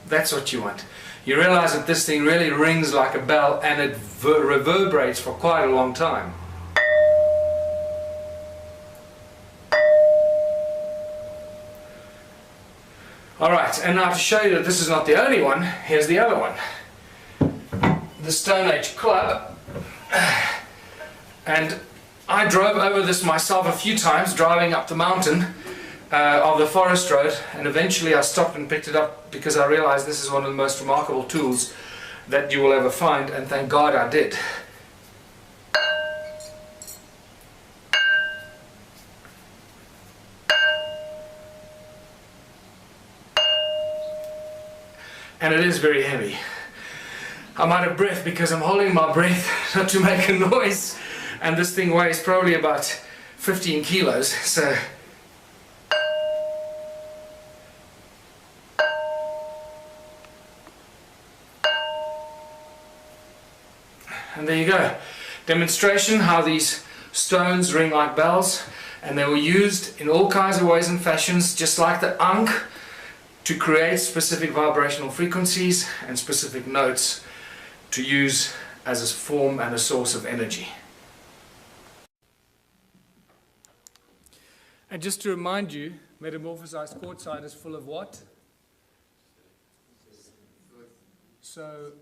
That's what you want. You realize that this thing really rings like a bell and it reverberates for quite a long time. Alright, and now to show you that this is not the only one, here's the other one. The Stone Age Club. And I drove over this myself a few times, driving up the mountain of the forest road, and eventually I stopped and picked it up because I realized this is one of the most remarkable tools that you will ever find, and thank God I did. And it is very heavy. I'm out of breath because I'm holding my breath not to make a noise, and this thing weighs probably about 15 kilos, so and there you go. Demonstration how these stones ring like bells, and they were used in all kinds of ways and fashions, just like the Ankh, to create specific vibrational frequencies and specific notes to use as a form and a source of energy. And just to remind you, metamorphosized quartzite is full of what? So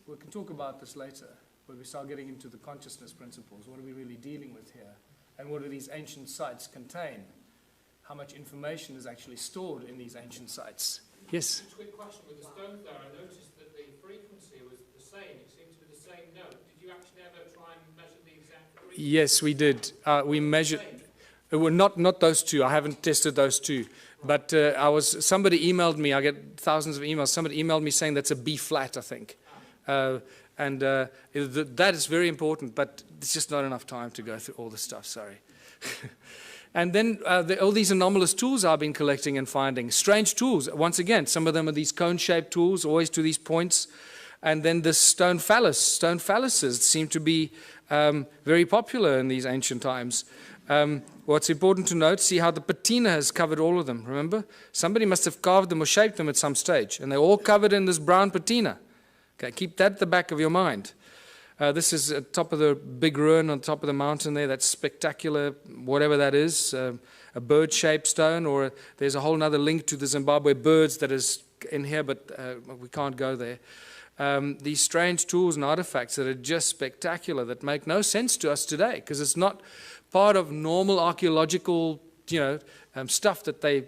we can talk about this later when we start getting into the consciousness principles. What are we really dealing with here? And what do these ancient sites contain? How much information is actually stored in these ancient sites? Yes? Just a quick question. With the stones there, I noticed that the frequency was the same. It seemed to be the same note. Did you actually ever try and measure the exact frequency? Yes, we did. We measured... Well, not those two. I haven't tested those two. But somebody emailed me. I get thousands of emails. Somebody emailed me saying that's a B flat, I think. That is very important, but it's just not enough time to go through all the stuff, sorry. And then all these anomalous tools I've been collecting and finding. Strange tools. Once again, some of them are these cone-shaped tools, always to these points. And then the stone phallus. Stone phalluses seem to be very popular in these ancient times. What's important to note, see how the patina has covered all of them, remember? Somebody must have carved them or shaped them at some stage, and they're all covered in this brown patina. Okay, keep that at the back of your mind. This is at top of the big ruin on top of the mountain there. That's spectacular, whatever that is, a bird-shaped stone, or there's a whole other link to the Zimbabwe birds that is in here, but we can't go there. These strange tools and artifacts that are just spectacular, that make no sense to us today, because it's not part of normal archaeological, stuff that they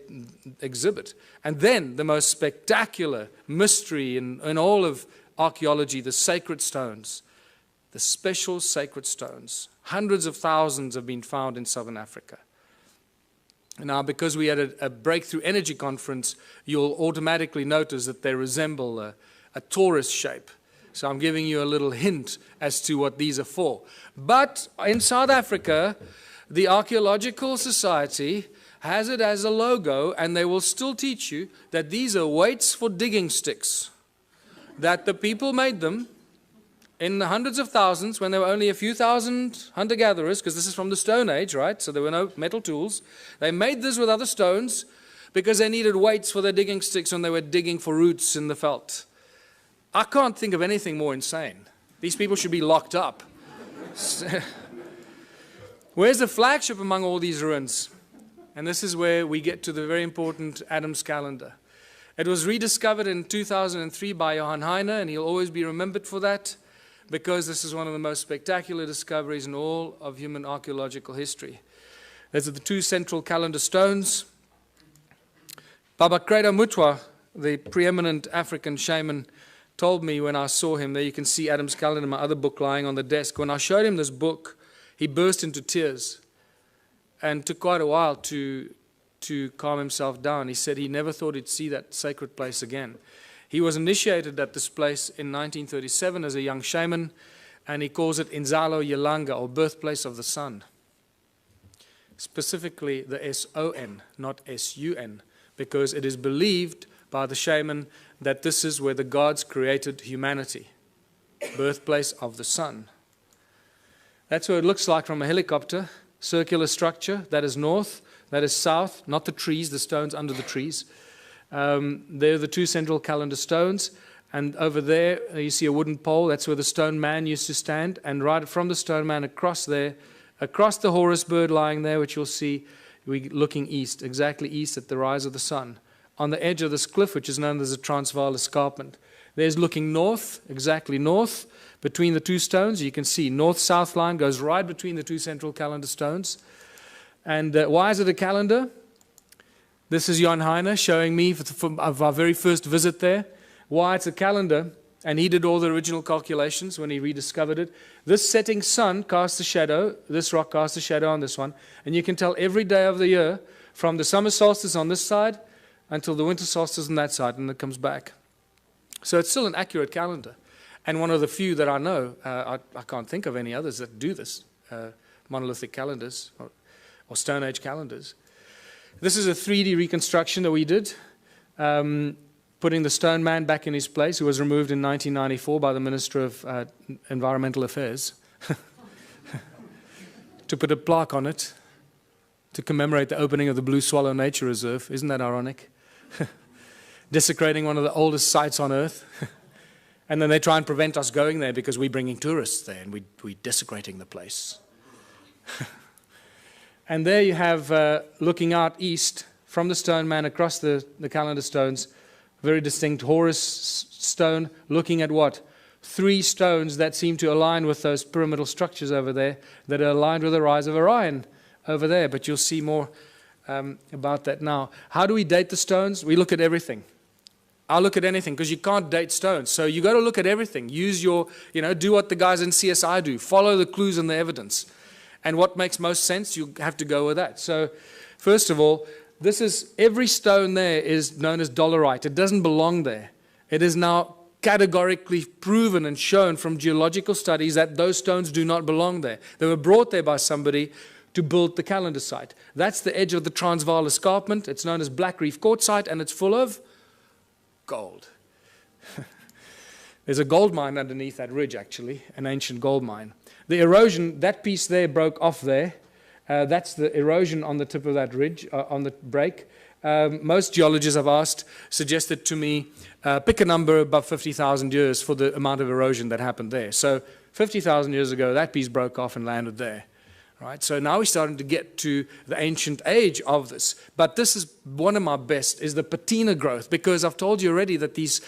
exhibit. And then the most spectacular mystery in all of archaeology, the sacred stones. The special sacred stones. Hundreds of thousands have been found in southern Africa. Now, because we had a breakthrough energy conference, you'll automatically notice that they resemble a torus shape. So I'm giving you a little hint as to what these are for. But in South Africa, the Archaeological Society has it as a logo, and they will still teach you that these are weights for digging sticks. That the people made them in the hundreds of thousands when there were only a few thousand hunter-gatherers, because this is from the Stone Age, right? So there were no metal tools. They made this with other stones because they needed weights for their digging sticks when they were digging for roots in the veld. I can't think of anything more insane. These people should be locked up. Where's the flagship among all these ruins? And this is where we get to the very important Adam's calendar. It was rediscovered in 2003 by Johann Heine, and he'll always be remembered for that, because this is one of the most spectacular discoveries in all of human archaeological history. These are the two central calendar stones. Baba Kreda Mutwa, the preeminent African shaman, told me when I saw him, there you can see Adam's calendar, my other book lying on the desk. When I showed him this book, he burst into tears and took quite a while to calm himself down. He said he never thought he'd see that sacred place again. He was initiated at this place in 1937 as a young shaman, and he calls it Inzalo Yelanga, or birthplace of the sun. Specifically the S-O-N, not S-U-N, because it is believed by the shaman that this is where the gods created humanity. Birthplace of the sun. That's what it looks like from a helicopter. Circular structure, that is north, that is south, not the trees, the stones under the trees. They're the two central calendar stones, and over there you see a wooden pole. That's where the stone man used to stand, and right from the stone man across there, across the Horus bird lying there, which you'll see, we're looking east, exactly east at the rise of the sun. On the edge of this cliff, which is known as the Transvaal Escarpment. There's looking north, exactly north, between the two stones. You can see north-south line goes right between the two central calendar stones. And why is it a calendar? This is Jan Heine showing me of our very first visit there, why it's a calendar. And he did all the original calculations when he rediscovered it. This setting sun casts a shadow, this rock casts a shadow on this one. And you can tell every day of the year, from the summer solstice on this side until the winter solstice on that side, and it comes back. So it's still an accurate calendar. And one of the few that I know, I can't think of any others that do this, monolithic calendars or Stone Age calendars. This is a 3D reconstruction that we did, putting the stone man back in his place, who was removed in 1994 by the Minister of Environmental Affairs, to put a plaque on it to commemorate the opening of the Blue Swallow Nature Reserve. Isn't that ironic? Desecrating one of the oldest sites on Earth. And then they try and prevent us going there because we're bringing tourists there and we're desecrating the place. And there you have, looking out east from the stone man across the calendar stones, very distinct Horus stone, looking at what? 3 stones that seem to align with those pyramidal structures over there that are aligned with the rise of Orion over there. But you'll see more about that now. How do we date the stones? We look at everything. I'll look at anything because you can't date stones. So you got to look at everything. Use your, do what the guys in CSI do. Follow the clues and the evidence. And what makes most sense, you have to go with that. So first of all, every stone there is known as dolerite. It doesn't belong there. It is now categorically proven and shown from geological studies that those stones do not belong there. They were brought there by somebody to build the calendar site. That's the edge of the Transvaal Escarpment. It's known as Black Reef Quartzite, and it's full of gold. There's a gold mine underneath that ridge, actually, an ancient gold mine. The erosion, that piece there broke off there. That's the erosion on the tip of that ridge, on the break. Most geologists I've asked suggested to me, pick a number above 50,000 years for the amount of erosion that happened there. So 50,000 years ago, that piece broke off and landed there. Right? So now we're starting to get to the ancient age of this. But this is one of my best, is the patina growth, because I've told you already that these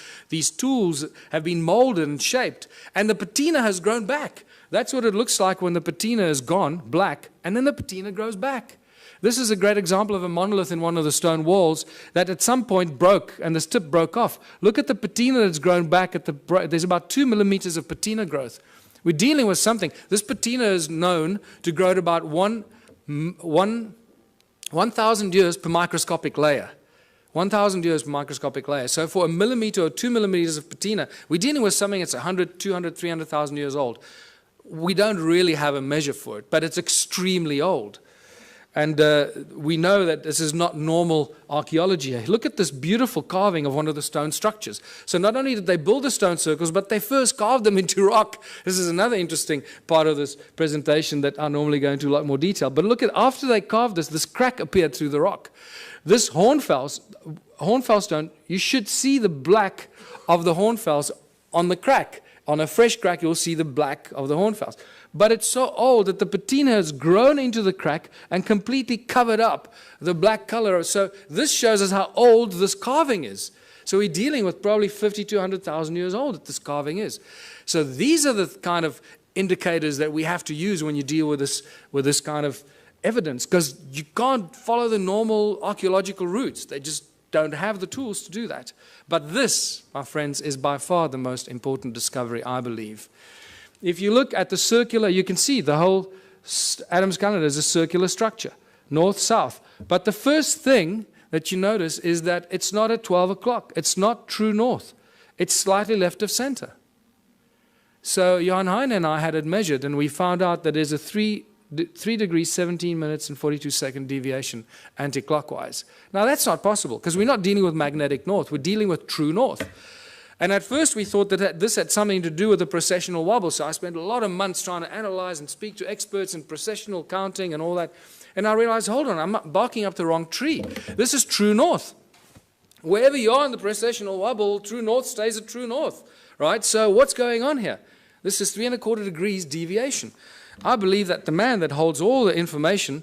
tools have been molded and shaped, and the patina has grown back. That's what it looks like when the patina is gone, black, and then the patina grows back. This is a great example of a monolith in one of the stone walls that at some point broke, and this tip broke off. Look at the patina that's grown back. There's about 2 millimeters of patina growth. We're dealing with something. This patina is known to grow at about 1,000 years per microscopic layer. 1,000 years per microscopic layer. So for a millimeter or 2 millimeters of patina, we're dealing with something that's 100, 200, 300,000 years old. We don't really have a measure for it, but it's extremely old. And we know that this is not normal archaeology. Look at this beautiful carving of one of the stone structures. So not only did they build the stone circles, but they first carved them into rock. This is another interesting part of this presentation that I normally go into a lot more detail. But look at, after they carved this crack appeared through the rock. This hornfels stone, you should see the black of the hornfels on the crack. On a fresh crack, you'll see the black of the hornfowls. But it's so old that the patina has grown into the crack and completely covered up the black color. So this shows us how old this carving is. So we're dealing with probably 50 to 100,000 years old that this carving is. So these are the kind of indicators that we have to use when you deal with this kind of evidence, because you can't follow the normal archaeological routes. They just don't have the tools to do that. But this, my friends, is by far the most important discovery, I believe. If you look at the circular, you can see the whole Adam's calendar is a circular structure, north-south. But the first thing that you notice is that it's not at 12 o'clock. It's not true north. It's slightly left of center. So Johan Heine and I had it measured, and we found out that there's a 3 degrees, 17 minutes, and 42-second deviation anti-clockwise. Now, that's not possible, because we're not dealing with magnetic north. We're dealing with true north. And at first, we thought that this had something to do with the precessional wobble. So I spent a lot of months trying to analyze and speak to experts in precessional counting and all that. And I realized, hold on, I'm barking up the wrong tree. This is true north. Wherever you are in the precessional wobble, true north stays at true north, right? So what's going on here? This is 3 1/4 degrees deviation. I believe that the man that holds all the information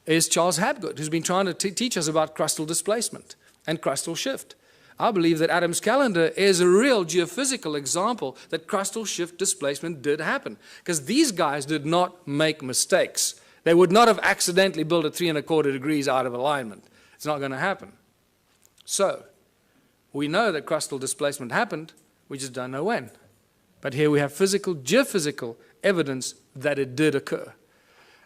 is Charles Hapgood, who's been trying to teach us about crustal displacement and crustal shift. I believe that Adam's calendar is a real geophysical example that crustal shift displacement did happen, because these guys did not make mistakes. They would not have accidentally built a 3 1/4 degrees out of alignment. It's not going to happen. So we know that crustal displacement happened, we just don't know when. But here we have physical, geophysical evidence that it did occur.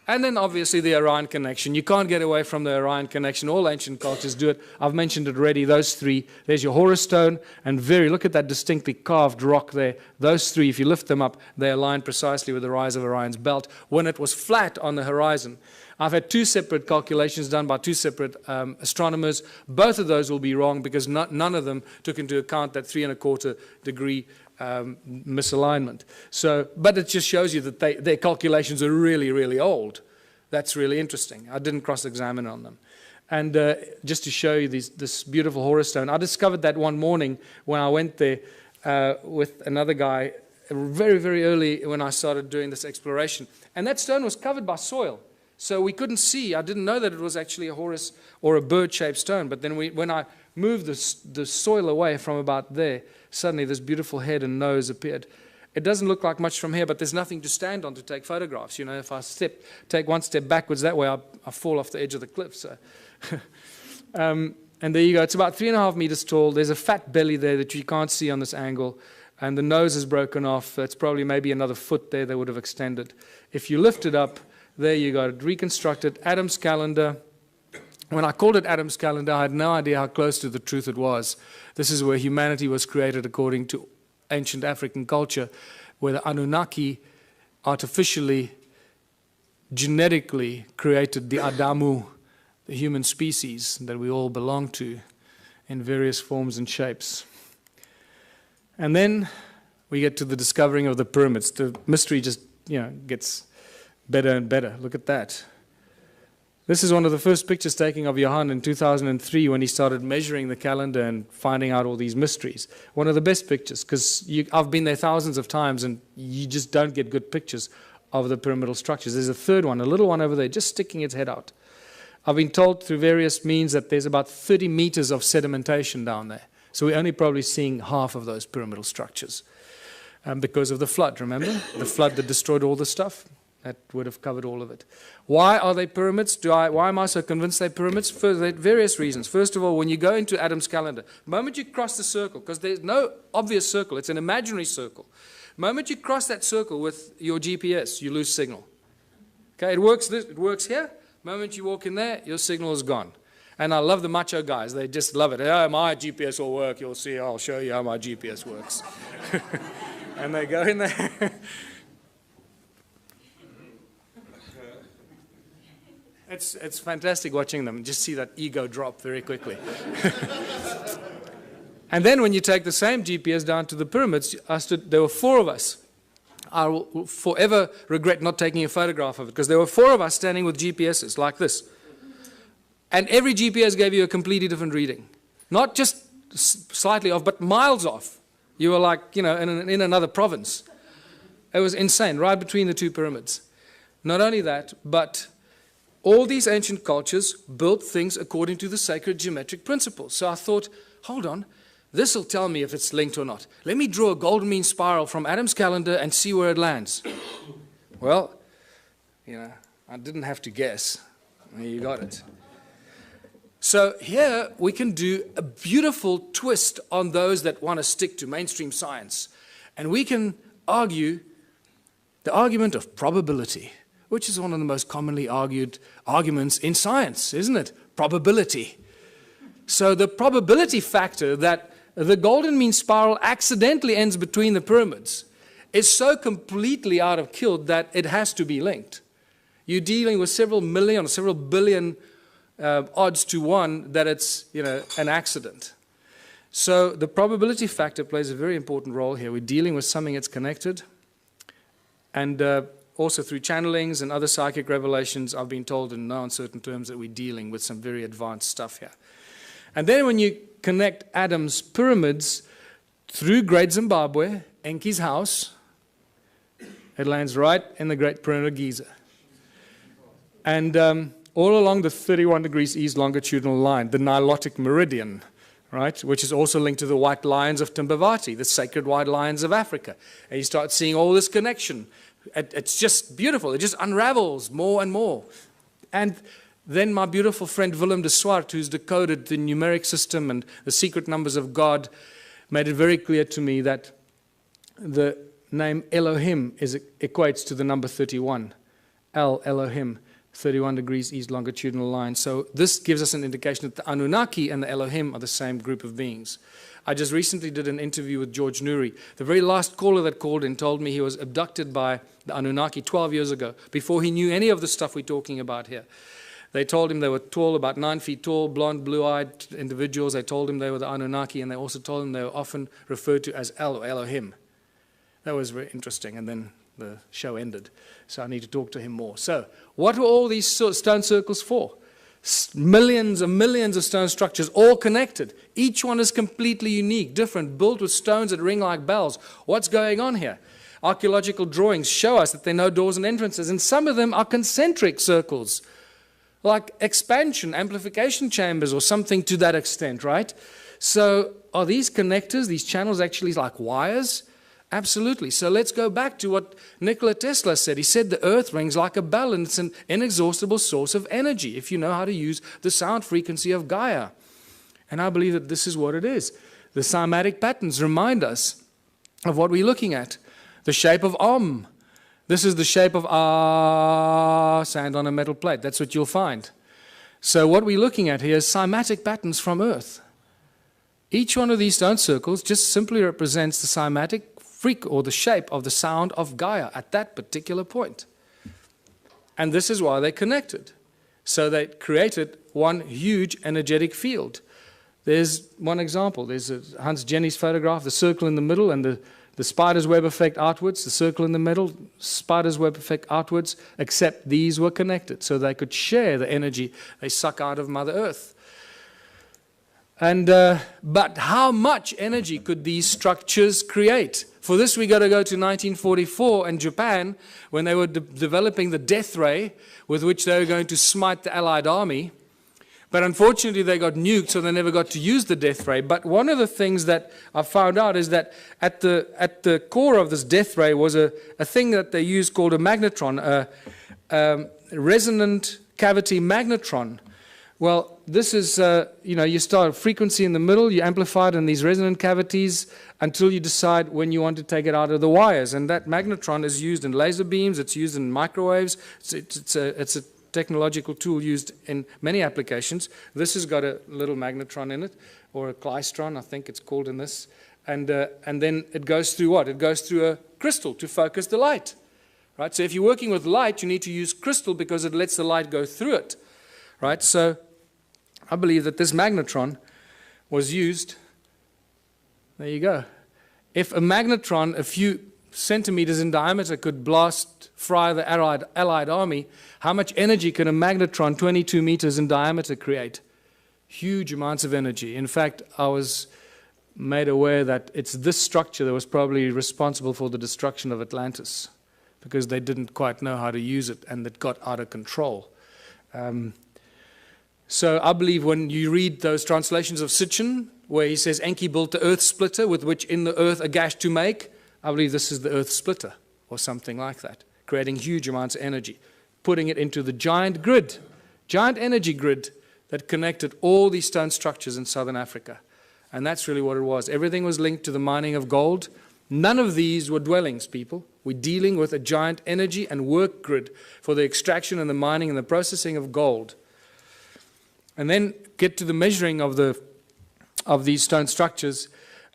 And then obviously the Orion connection. You can't get away from the Orion connection. All ancient cultures do it. I've mentioned it already, those three. There's your Horus stone, and look at that distinctly carved rock there. Those three, if you lift them up, they align precisely with the rise of Orion's belt when it was flat on the horizon. I've had 2 separate calculations done by 2 separate astronomers. Both of those will be wrong, because none of them took into account that 3 1/4 degree misalignment. So, but it just shows you that their calculations are really, really old. That's really interesting. I didn't cross-examine on them. And just to show you this beautiful Horus stone, I discovered that one morning when I went there with another guy very, very early when I started doing this exploration. And that stone was covered by soil. So we couldn't see. I didn't know that it was actually a Horus or a bird-shaped stone. But then when I moved the soil away from about there, suddenly this beautiful head and nose appeared. It doesn't look like much from here, but there's nothing to stand on to take photographs. You know, if I take one step backwards that way, I fall off the edge of the cliff. So, and there you go. It's about 3.5 meters tall. There's a fat belly there that you can't see on this angle. And the nose is broken off. It's probably maybe another foot there they would have extended. If you lift it up, there you go. Reconstructed. Adam's calendar. When I called it Adam's calendar, I had no idea how close to the truth it was. This is where humanity was created according to ancient African culture, where the Anunnaki artificially, genetically created the Adamu, the human species that we all belong to in various forms and shapes. And then we get to the discovering of the pyramids. The mystery just, gets better and better. Look at that. This is one of the first pictures taken of Johan in 2003 when he started measuring the calendar and finding out all these mysteries. One of the best pictures, because I've been there thousands of times and you just don't get good pictures of the pyramidal structures. There's a third one, a little one over there, just sticking its head out. I've been told through various means that there's about 30 meters of sedimentation down there. So we're only probably seeing half of those pyramidal structures because of the flood, remember? The flood that destroyed all the stuff. That would have covered all of it. Why are they pyramids? Why am I so convinced they're pyramids? For various reasons. First of all, when you go into Adam's calendar, the moment you cross the circle, because there's no obvious circle, it's an imaginary circle. The moment you cross that circle with your GPS, you lose signal. Okay, it works here. The moment you walk in there, your signal is gone. And I love the macho guys. They just love it. Oh, my GPS will work. You'll see. I'll show you how my GPS works. And they go in there. It's fantastic watching them. Just see that ego drop very quickly. And then when you take the same GPS down to the pyramids, there were 4 of us. I will forever regret not taking a photograph of it, because there were 4 of us standing with GPSs like this. And every GPS gave you a completely different reading. Not just slightly off, but miles off. You were like, you know, in another province. It was insane, right between the two pyramids. Not only that, but all these ancient cultures built things according to the sacred geometric principles. So I thought, hold on, this will tell me if it's linked or not. Let me draw a golden mean spiral from Adam's calendar and see where it lands. Well, you know, I didn't have to guess. You got it. So here we can do a beautiful twist on those that want to stick to mainstream science. And we can argue the argument of probability, which is one of the most commonly argued arguments in science, isn't it? Probability. So the probability factor that the golden mean spiral accidentally ends between the pyramids is so completely out of kilter that it has to be linked. You're dealing with several million or several billion odds to one that it's, you know, an accident. So the probability factor plays a very important role here. We're dealing with something that's connected, and also through channelings and other psychic revelations, I've been told in no uncertain terms that we're dealing with some very advanced stuff here. And then when you connect Adam's pyramids through Great Zimbabwe, Enki's house, it lands right in the Great Pyramid of Giza. And all along the 31 degrees east longitudinal line, the Nilotic meridian, right, which is also linked to the white lions of Timbavati, the sacred white lions of Africa. And you start seeing all this connection. It's just beautiful. It just unravels more and more. And then my beautiful friend Willem de Swart, who's decoded the numeric system and the secret numbers of God, made it very clear to me that the name Elohim equates to the number 31. Elohim, 31 degrees east longitudinal line. So this gives us an indication that the Anunnaki and the Elohim are the same group of beings. I just recently did an interview with George Nuri. The very last caller that called in told me he was abducted by the Anunnaki 12 years ago, before he knew any of the stuff we're talking about here. They told him they were tall, about 9 feet tall, blonde, blue-eyed individuals. They told him they were the Anunnaki, and they also told him they were often referred to as El or Elohim. That was very interesting, and then the show ended. So I need to talk to him more. So what were all these stone circles for? Millions and millions of stone structures, all connected. Each one is completely unique, different, built with stones that ring like bells. What's going on here? Archaeological drawings show us that there are no doors and entrances, and some of them are concentric circles, like expansion, amplification chambers or something to that extent, right? So are these connectors, these channels actually like wires? Absolutely. So let's go back to what Nikola Tesla said. He said the earth rings like a bell and it's an inexhaustible source of energy if you know how to use the sound frequency of Gaia. And I believe that this is what it is. The cymatic patterns remind us of what we're looking at. The shape of Om. This is the shape of sand on a metal plate. That's what you'll find. So what we're looking at here is cymatic patterns from Earth. Each one of these stone circles just simply represents the cymatic freak or the shape of the sound of Gaia at that particular point. And this is why they connected. So they created one huge energetic field. There's one example. There's Hans Jenny's photograph, the circle in the middle and the spider's web effect outwards, the circle in the middle, spider's web effect outwards, except these were connected so they could share the energy they suck out of Mother Earth. And but how much energy could these structures create? For this, we got to go to 1944 and Japan, when they were developing the death ray with which they were going to smite the Allied army. But unfortunately, they got nuked, so they never got to use the death ray. But one of the things that I found out is that at the core of this death ray was a thing that they used called a magnetron, a resonant cavity magnetron. Well, this is, you start a frequency in the middle, you amplify it in these resonant cavities until you decide when you want to take it out of the wires. And that magnetron is used in laser beams, it's used in microwaves, it's a technological tool used in many applications. This has got a little magnetron in it, or a klystron, I think it's called in this. And then it goes through what? It goes through a crystal to focus the light. Right? So if you're working with light, you need to use crystal because it lets the light go through it. Right? So I believe that this magnetron was used. There you go. If a magnetron a few centimeters in diameter could fry the Allied army, how much energy can a magnetron 22 meters in diameter create? Huge amounts of energy. In fact, I was made aware that it's this structure that was probably responsible for the destruction of Atlantis, because they didn't quite know how to use it and it got out of control. So I believe when you read those translations of Sitchin, where he says Enki built the earth splitter with which in the earth a gash to make, I believe this is the earth splitter or something like that, creating huge amounts of energy, putting it into the giant grid, giant energy grid that connected all these stone structures in southern Africa. And that's really what it was. Everything was linked to the mining of gold. None of these were dwellings, people. We're dealing with a giant energy and work grid for the extraction and the mining and the processing of gold. And then get to the measuring of these stone structures.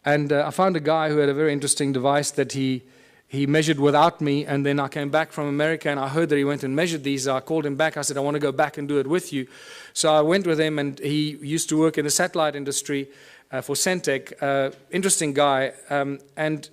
And I found a guy who had a very interesting device that he measured without me, and then I came back from America and I heard that he went and measured these. I called him back. I said, I want to go back and do it with you. So I went with him, and he used to work in the satellite industry for Centec. Interesting guy. And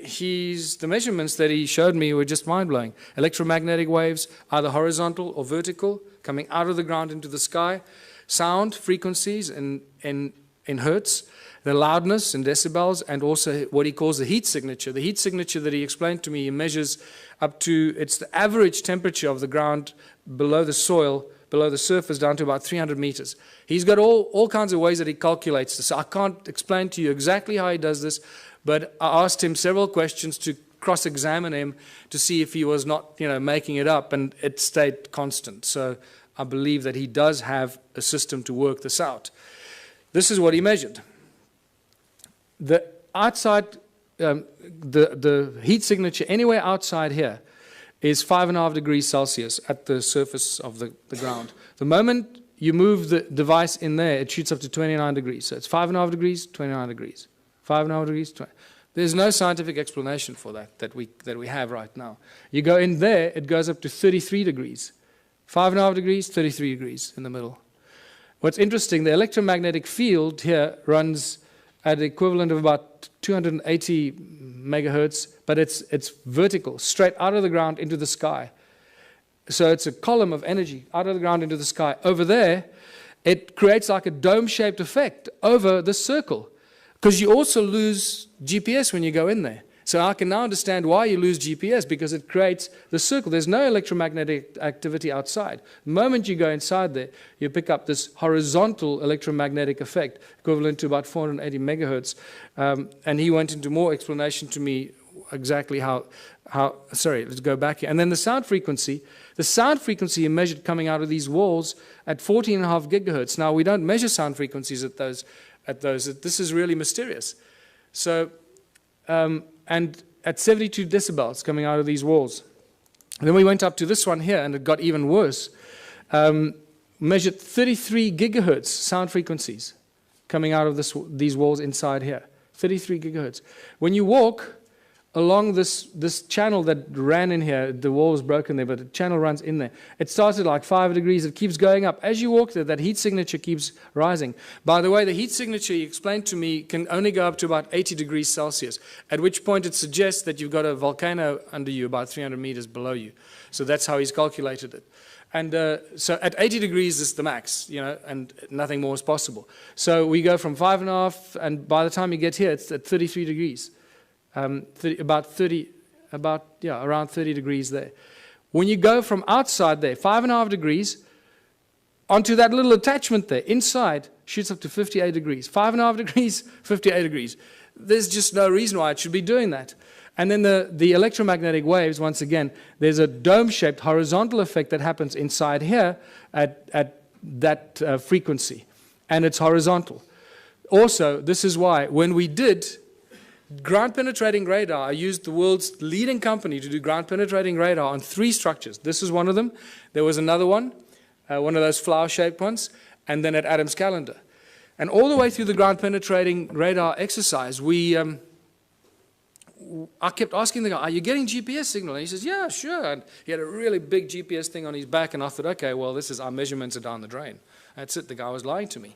the measurements that he showed me were just mind-blowing. Electromagnetic waves, either horizontal or vertical, coming out of the ground into the sky. Sound frequencies in hertz, the loudness in decibels, and also what he calls the heat signature. The heat signature that he explained to me, he measures up to, it's the average temperature of the ground below the soil, below the surface, down to about 300 meters. He's got all kinds of ways that he calculates this. I can't explain to you exactly how he does this, but I asked him several questions to cross-examine him to see if he was not, making it up, and it stayed constant. So I believe that he does have a system to work this out. This is what he measured. The outside, the heat signature anywhere outside here is 5.5 degrees Celsius at the surface of the ground. The moment you move the device in there, it shoots up to 29 degrees. So it's 5.5 degrees, 29 degrees. 5.5 degrees, 20. There's no scientific explanation for that we have right now. You go in there, it goes up to 33 degrees. 5.5 degrees, 33 degrees in the middle. What's interesting, the electromagnetic field here runs at the equivalent of about 280 megahertz, but it's vertical, straight out of the ground into the sky. So it's a column of energy out of the ground into the sky. Over there, it creates like a dome-shaped effect over the circle, because you also lose GPS when you go in there. So I can now understand why you lose GPS, because it creates the circle. There's no electromagnetic activity outside. The moment you go inside there, you pick up this horizontal electromagnetic effect, equivalent to about 480 megahertz. And he went into more explanation to me exactly how, sorry, let's go back here. And then the sound frequency he measured coming out of these walls at 14.5 gigahertz. Now, we don't measure sound frequencies at those. This is really mysterious. So, and at 72 decibels coming out of these walls. And then we went up to this one here, and it got even worse. Measured 33 gigahertz sound frequencies coming out of these walls inside here. 33 gigahertz. When you walk along this channel that ran in here, the wall was broken there, but the channel runs in there. It starts at like 5 degrees. It keeps going up. As you walk there, that heat signature keeps rising. By the way, the heat signature, he explained to me, can only go up to about 80 degrees Celsius, at which point it suggests that you've got a volcano under you about 300 meters below you. So that's how he's calculated it. And so at 80 degrees is the max, and nothing more is possible. So we go from 5.5, and by the time you get here, it's at 33 degrees. Around 30 degrees there. When you go from outside there, 5.5 degrees, onto that little attachment there, inside, shoots up to 58 degrees. 5.5 degrees, 58 degrees. There's just no reason why it should be doing that. And then the electromagnetic waves, once again, there's a dome-shaped horizontal effect that happens inside here at that frequency. And it's horizontal. Also, this is why when we did ground-penetrating radar, I used the world's leading company to do ground-penetrating radar on 3 structures. This is one of them. There was another one of those flower-shaped ones, and then at Adams Calendar. And all the way through the ground-penetrating radar exercise, I kept asking the guy, are you getting GPS signal? And he says, yeah, sure. And he had a really big GPS thing on his back, and I thought, okay, well, our measurements are down the drain. That's it. The guy was lying to me.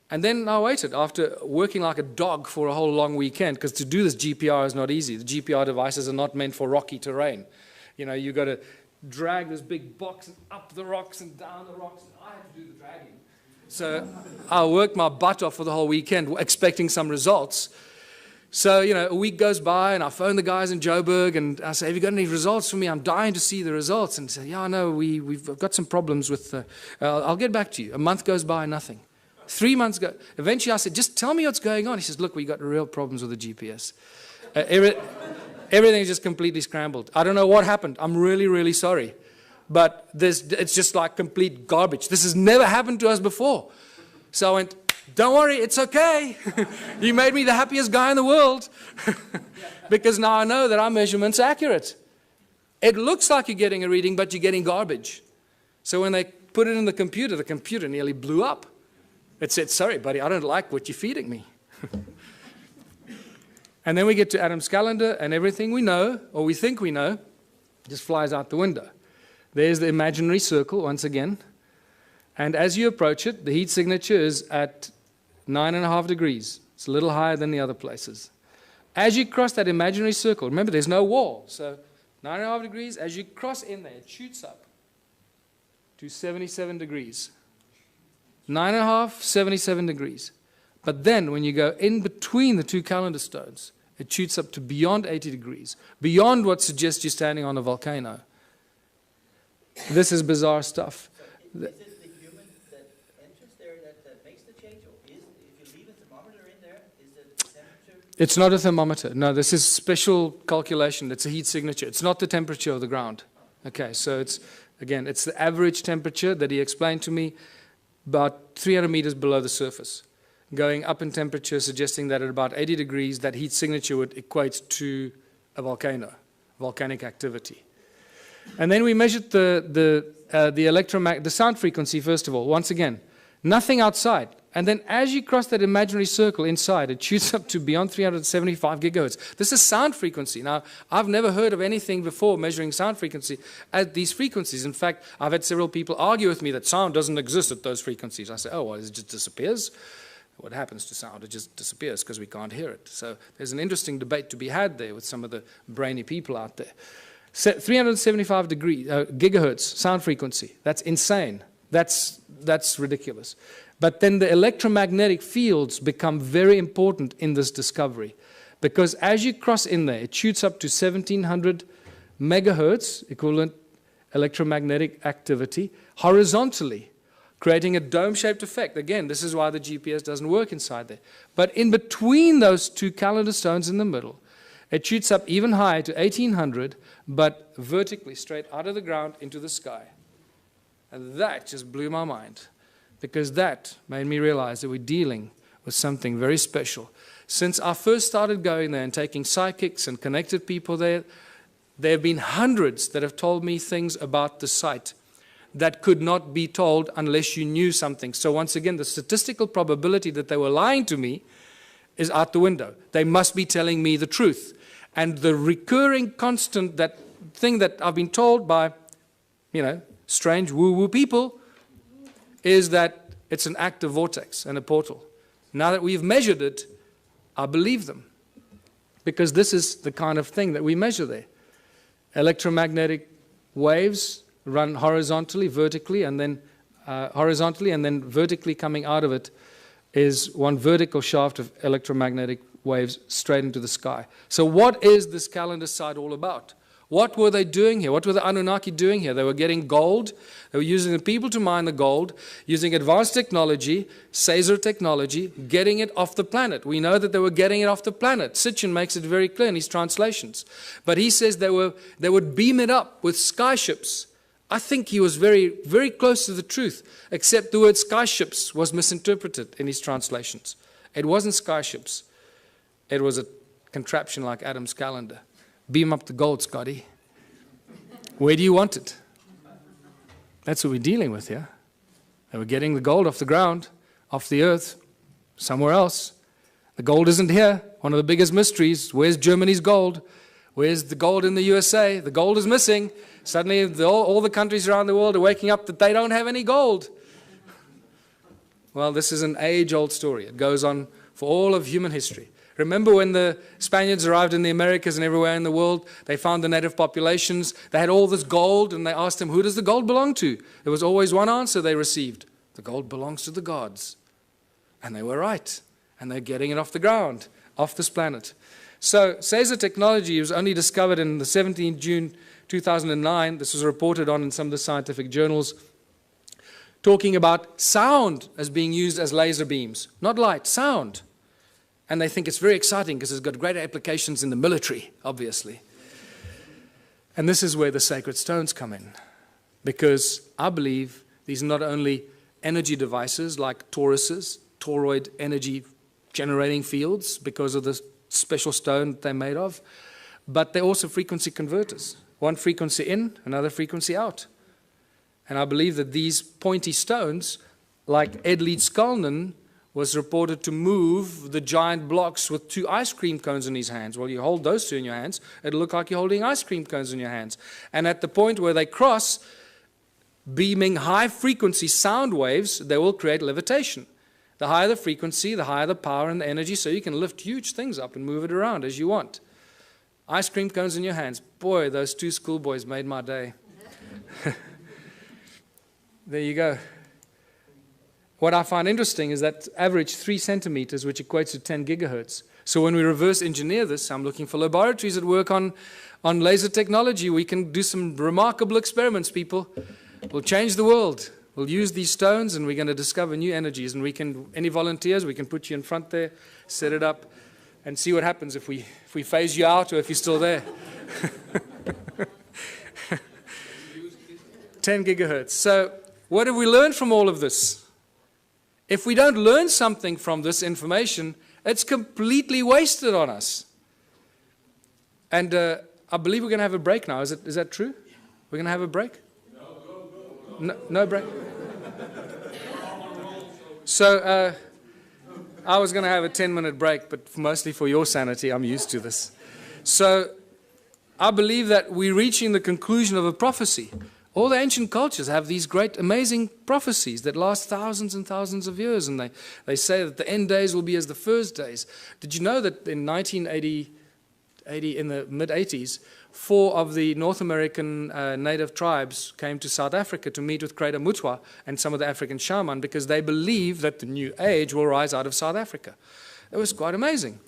And then I waited after working like a dog for a whole long weekend, because to do this GPR is not easy. The GPR devices are not meant for rocky terrain. You've got to drag this big box and up the rocks and down the rocks. And I had to do the dragging. So I worked my butt off for the whole weekend expecting some results. So, a week goes by and I phone the guys in Joburg and I say, have you got any results for me? I'm dying to see the results. And they say, yeah, no, we've got some problems with, I'll get back to you. A month goes by, nothing. 3 months go. Eventually I said, just tell me what's going on. He says, look, we got real problems with the GPS. Everything is just completely scrambled. I don't know what happened. I'm really, really sorry. But it's just like complete garbage. This has never happened to us before. So I went, don't worry, it's okay. You made me the happiest guy in the world. Because now I know that our measurement's accurate. It looks like you're getting a reading, but you're getting garbage. So when they put it in the computer nearly blew up. It said, sorry, buddy, I don't like what you're feeding me. And then we get to Adam's calendar, and everything we know, or we think we know, just flies out the window. There's the imaginary circle once again. And as you approach it, the heat signature is at 9.5 degrees. It's a little higher than the other places. As you cross that imaginary circle, remember there's no wall. So 9.5 degrees, as you cross in there, it shoots up to 77 degrees. 9.5, 77 degrees. But then when you go in between the two calendar stones, it shoots up to beyond 80 degrees, beyond what suggests you're standing on a volcano. This is bizarre stuff. Is it the human that enters there that makes the change? Or if you leave a thermometer in there, is it the temperature? It's not a thermometer. No, this is special calculation. It's a heat signature. It's not the temperature of the ground. Okay, so it's the average temperature that he explained to me, about 300 meters below the surface. Going up in temperature, suggesting that at about 80 degrees, that heat signature would equate to a volcano, volcanic activity. And then we measured the sound frequency, first of all. Once again, nothing outside. And then as you cross that imaginary circle inside, it shoots up to beyond 375 gigahertz. This is sound frequency. Now, I've never heard of anything before measuring sound frequency at these frequencies. In fact, I've had several people argue with me that sound doesn't exist at those frequencies. I say, oh, well, it just disappears. What happens to sound? It just disappears because we can't hear it. So there's an interesting debate to be had there with some of the brainy people out there. 375 gigahertz sound frequency. That's insane. That's ridiculous. But then the electromagnetic fields become very important in this discovery, because as you cross in there, it shoots up to 1700 megahertz, equivalent electromagnetic activity, horizontally, creating a dome-shaped effect. Again, this is why the GPS doesn't work inside there. But in between those two calendar stones in the middle, it shoots up even higher to 1800, but vertically, straight out of the ground into the sky. And that just blew my mind, because that made me realize that we're dealing with something very special. Since I first started going there and taking psychics and connected people there have been hundreds that have told me things about the site that could not be told unless you knew something. So once again, the statistical probability that they were lying to me is out the window. They must be telling me the truth. And the recurring constant, that thing that I've been told by, strange woo-woo people, is that it's an active vortex and a portal. Now that we've measured it, I believe them. Because this is the kind of thing that we measure there. Electromagnetic waves run horizontally, vertically, and then vertically coming out of it is one vertical shaft of electromagnetic waves straight into the sky. So what is this calendar site all about? What were they doing here? What were the Anunnaki doing here? They were getting gold. They were using the people to mine the gold, using advanced technology, Caesar technology, getting it off the planet. We know that they were getting it off the planet. Sitchin makes it very clear in his translations. But he says they would beam it up with skyships. I think he was very, very close to the truth, except the word skyships was misinterpreted in his translations. It wasn't skyships. It was a contraption like Adam's calendar. Beam up the gold, Scotty. Where do you want it? That's what we're dealing with here. They were getting the gold off the ground, off the earth, somewhere else. The gold isn't here. One of the biggest mysteries. Where's Germany's gold? Where's the gold in the USA? The gold is missing. Suddenly all the countries around the world are waking up that they don't have any gold. Well, this is an age-old story. It goes on for all of human history. Remember when the Spaniards arrived in the Americas and everywhere in the world, they found the native populations, they had all this gold, and they asked them, who does the gold belong to? There was always one answer they received: The gold belongs to the gods. And they were right. And they're getting it off the ground, off this planet. So, Caesar technology was only discovered in the 17th June 2009. This was reported on in some of the scientific journals, talking about sound as being used as laser beams. Not light, sound. And they think it's very exciting because it's got great applications in the military, obviously. And this is where the sacred stones come in. Because I believe these are not only energy devices like toruses, toroid energy generating fields because of the special stone that they're made of, but they're also frequency converters. One frequency in, another frequency out. And I believe that these pointy stones, like Ed Leedskalnin, was reported to move the giant blocks with 2 ice cream cones in his hands. Well, you hold those 2 in your hands, it'll look like you're holding ice cream cones in your hands. And at the point where they cross, beaming high-frequency sound waves, they will create levitation. The higher the frequency, the higher the power and the energy, so you can lift huge things up and move it around as you want. Ice cream cones in your hands. Boy, those 2 schoolboys made my day. There you go. What I find interesting is that average 3 centimeters, which equates to 10 gigahertz. So when we reverse engineer this, I'm looking for laboratories that work on laser technology. We can do some remarkable experiments, people. We'll change the world. We'll use these stones and we're going to discover new energies. And we can, any volunteers, we can put you in front there, set it up, and see what happens if we phase you out or if you're still there. 10 gigahertz. So what have we learned from all of this? If we don't learn something from this information, it's completely wasted on us. And I believe we're going to have a break now. Is that true? We're going to have a break? No break? So I was going to have a 10-minute break, but mostly for your sanity, I'm used to this. So I believe that we're reaching the conclusion of a prophecy. All the ancient cultures have these great, amazing prophecies that last thousands and thousands of years, and they say that the end days will be as the first days. Did you know that in 1980, in the mid-80s, 4 of the North American native tribes came to South Africa to meet with Creator Mutwa and some of the African shaman because they believe that the new age will rise out of South Africa. It was quite amazing.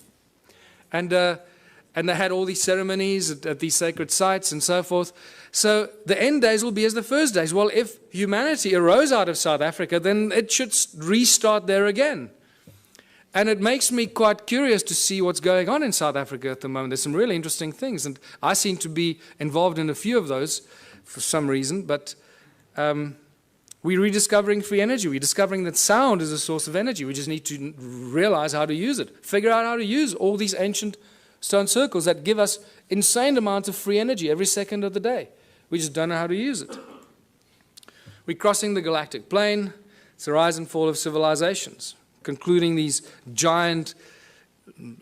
And they had all these ceremonies at these sacred sites and so forth. So the end days will be as the first days. Well, if humanity arose out of South Africa, then it should restart there again. And it makes me quite curious to see what's going on in South Africa at the moment. There's some really interesting things, and I seem to be involved in a few of those for some reason, but we're rediscovering free energy. We're discovering that sound is a source of energy. We just need to realize how to use it, figure out how to use all these ancient stone circles that give us insane amounts of free energy every second of the day. We just don't know how to use it. We're crossing the galactic plane. It's the rise and fall of civilizations, concluding these giant,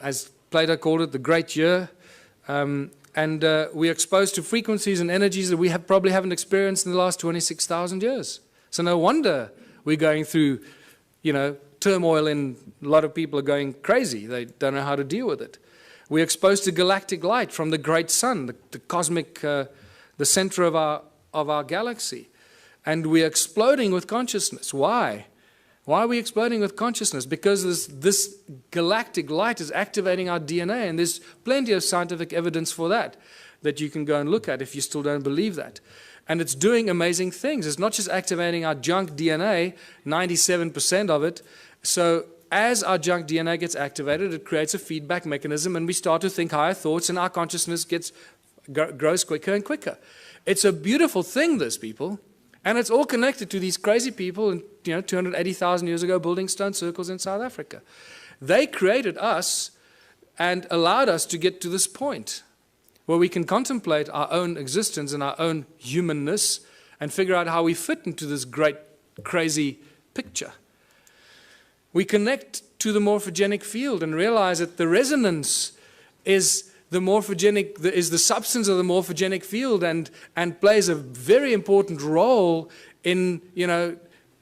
as Plato called it, the great year. We're exposed to frequencies and energies that we probably haven't experienced in the last 26,000 years. So no wonder we're going through, turmoil, and a lot of people are going crazy. They don't know how to deal with it. We're exposed to galactic light from the great sun, the cosmic, the center of our galaxy. And we're exploding with consciousness. Why? Why are we exploding with consciousness? Because this galactic light is activating our DNA, and there's plenty of scientific evidence for that you can go and look at if you still don't believe that. And it's doing amazing things. It's not just activating our junk DNA, 97% of it. So as our junk DNA gets activated, it creates a feedback mechanism, and we start to think higher thoughts, and our consciousness grows quicker and quicker. It's a beautiful thing, this, people. And it's all connected to these crazy people, 280,000 years ago, building stone circles in South Africa. They created us and allowed us to get to this point where we can contemplate our own existence and our own humanness and figure out how we fit into this great, crazy picture. We connect to the morphogenic field and realize that the resonance is the substance of the morphogenic field and plays a very important role in,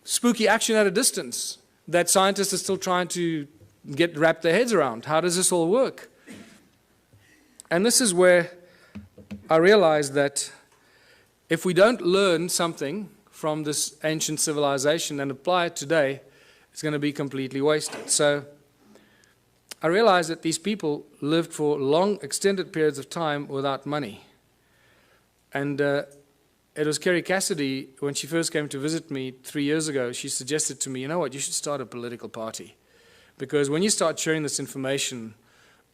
spooky action at a distance that scientists are still trying to wrap their heads around. How does this all work? And this is where I realize that if we don't learn something from this ancient civilization and apply it today, it's going to be completely wasted. So I realized that these people lived for long, extended periods of time without money. And it was Kerry Cassidy, when she first came to visit me 3 years ago, she suggested to me, you know what, you should start a political party. Because when you start sharing this information,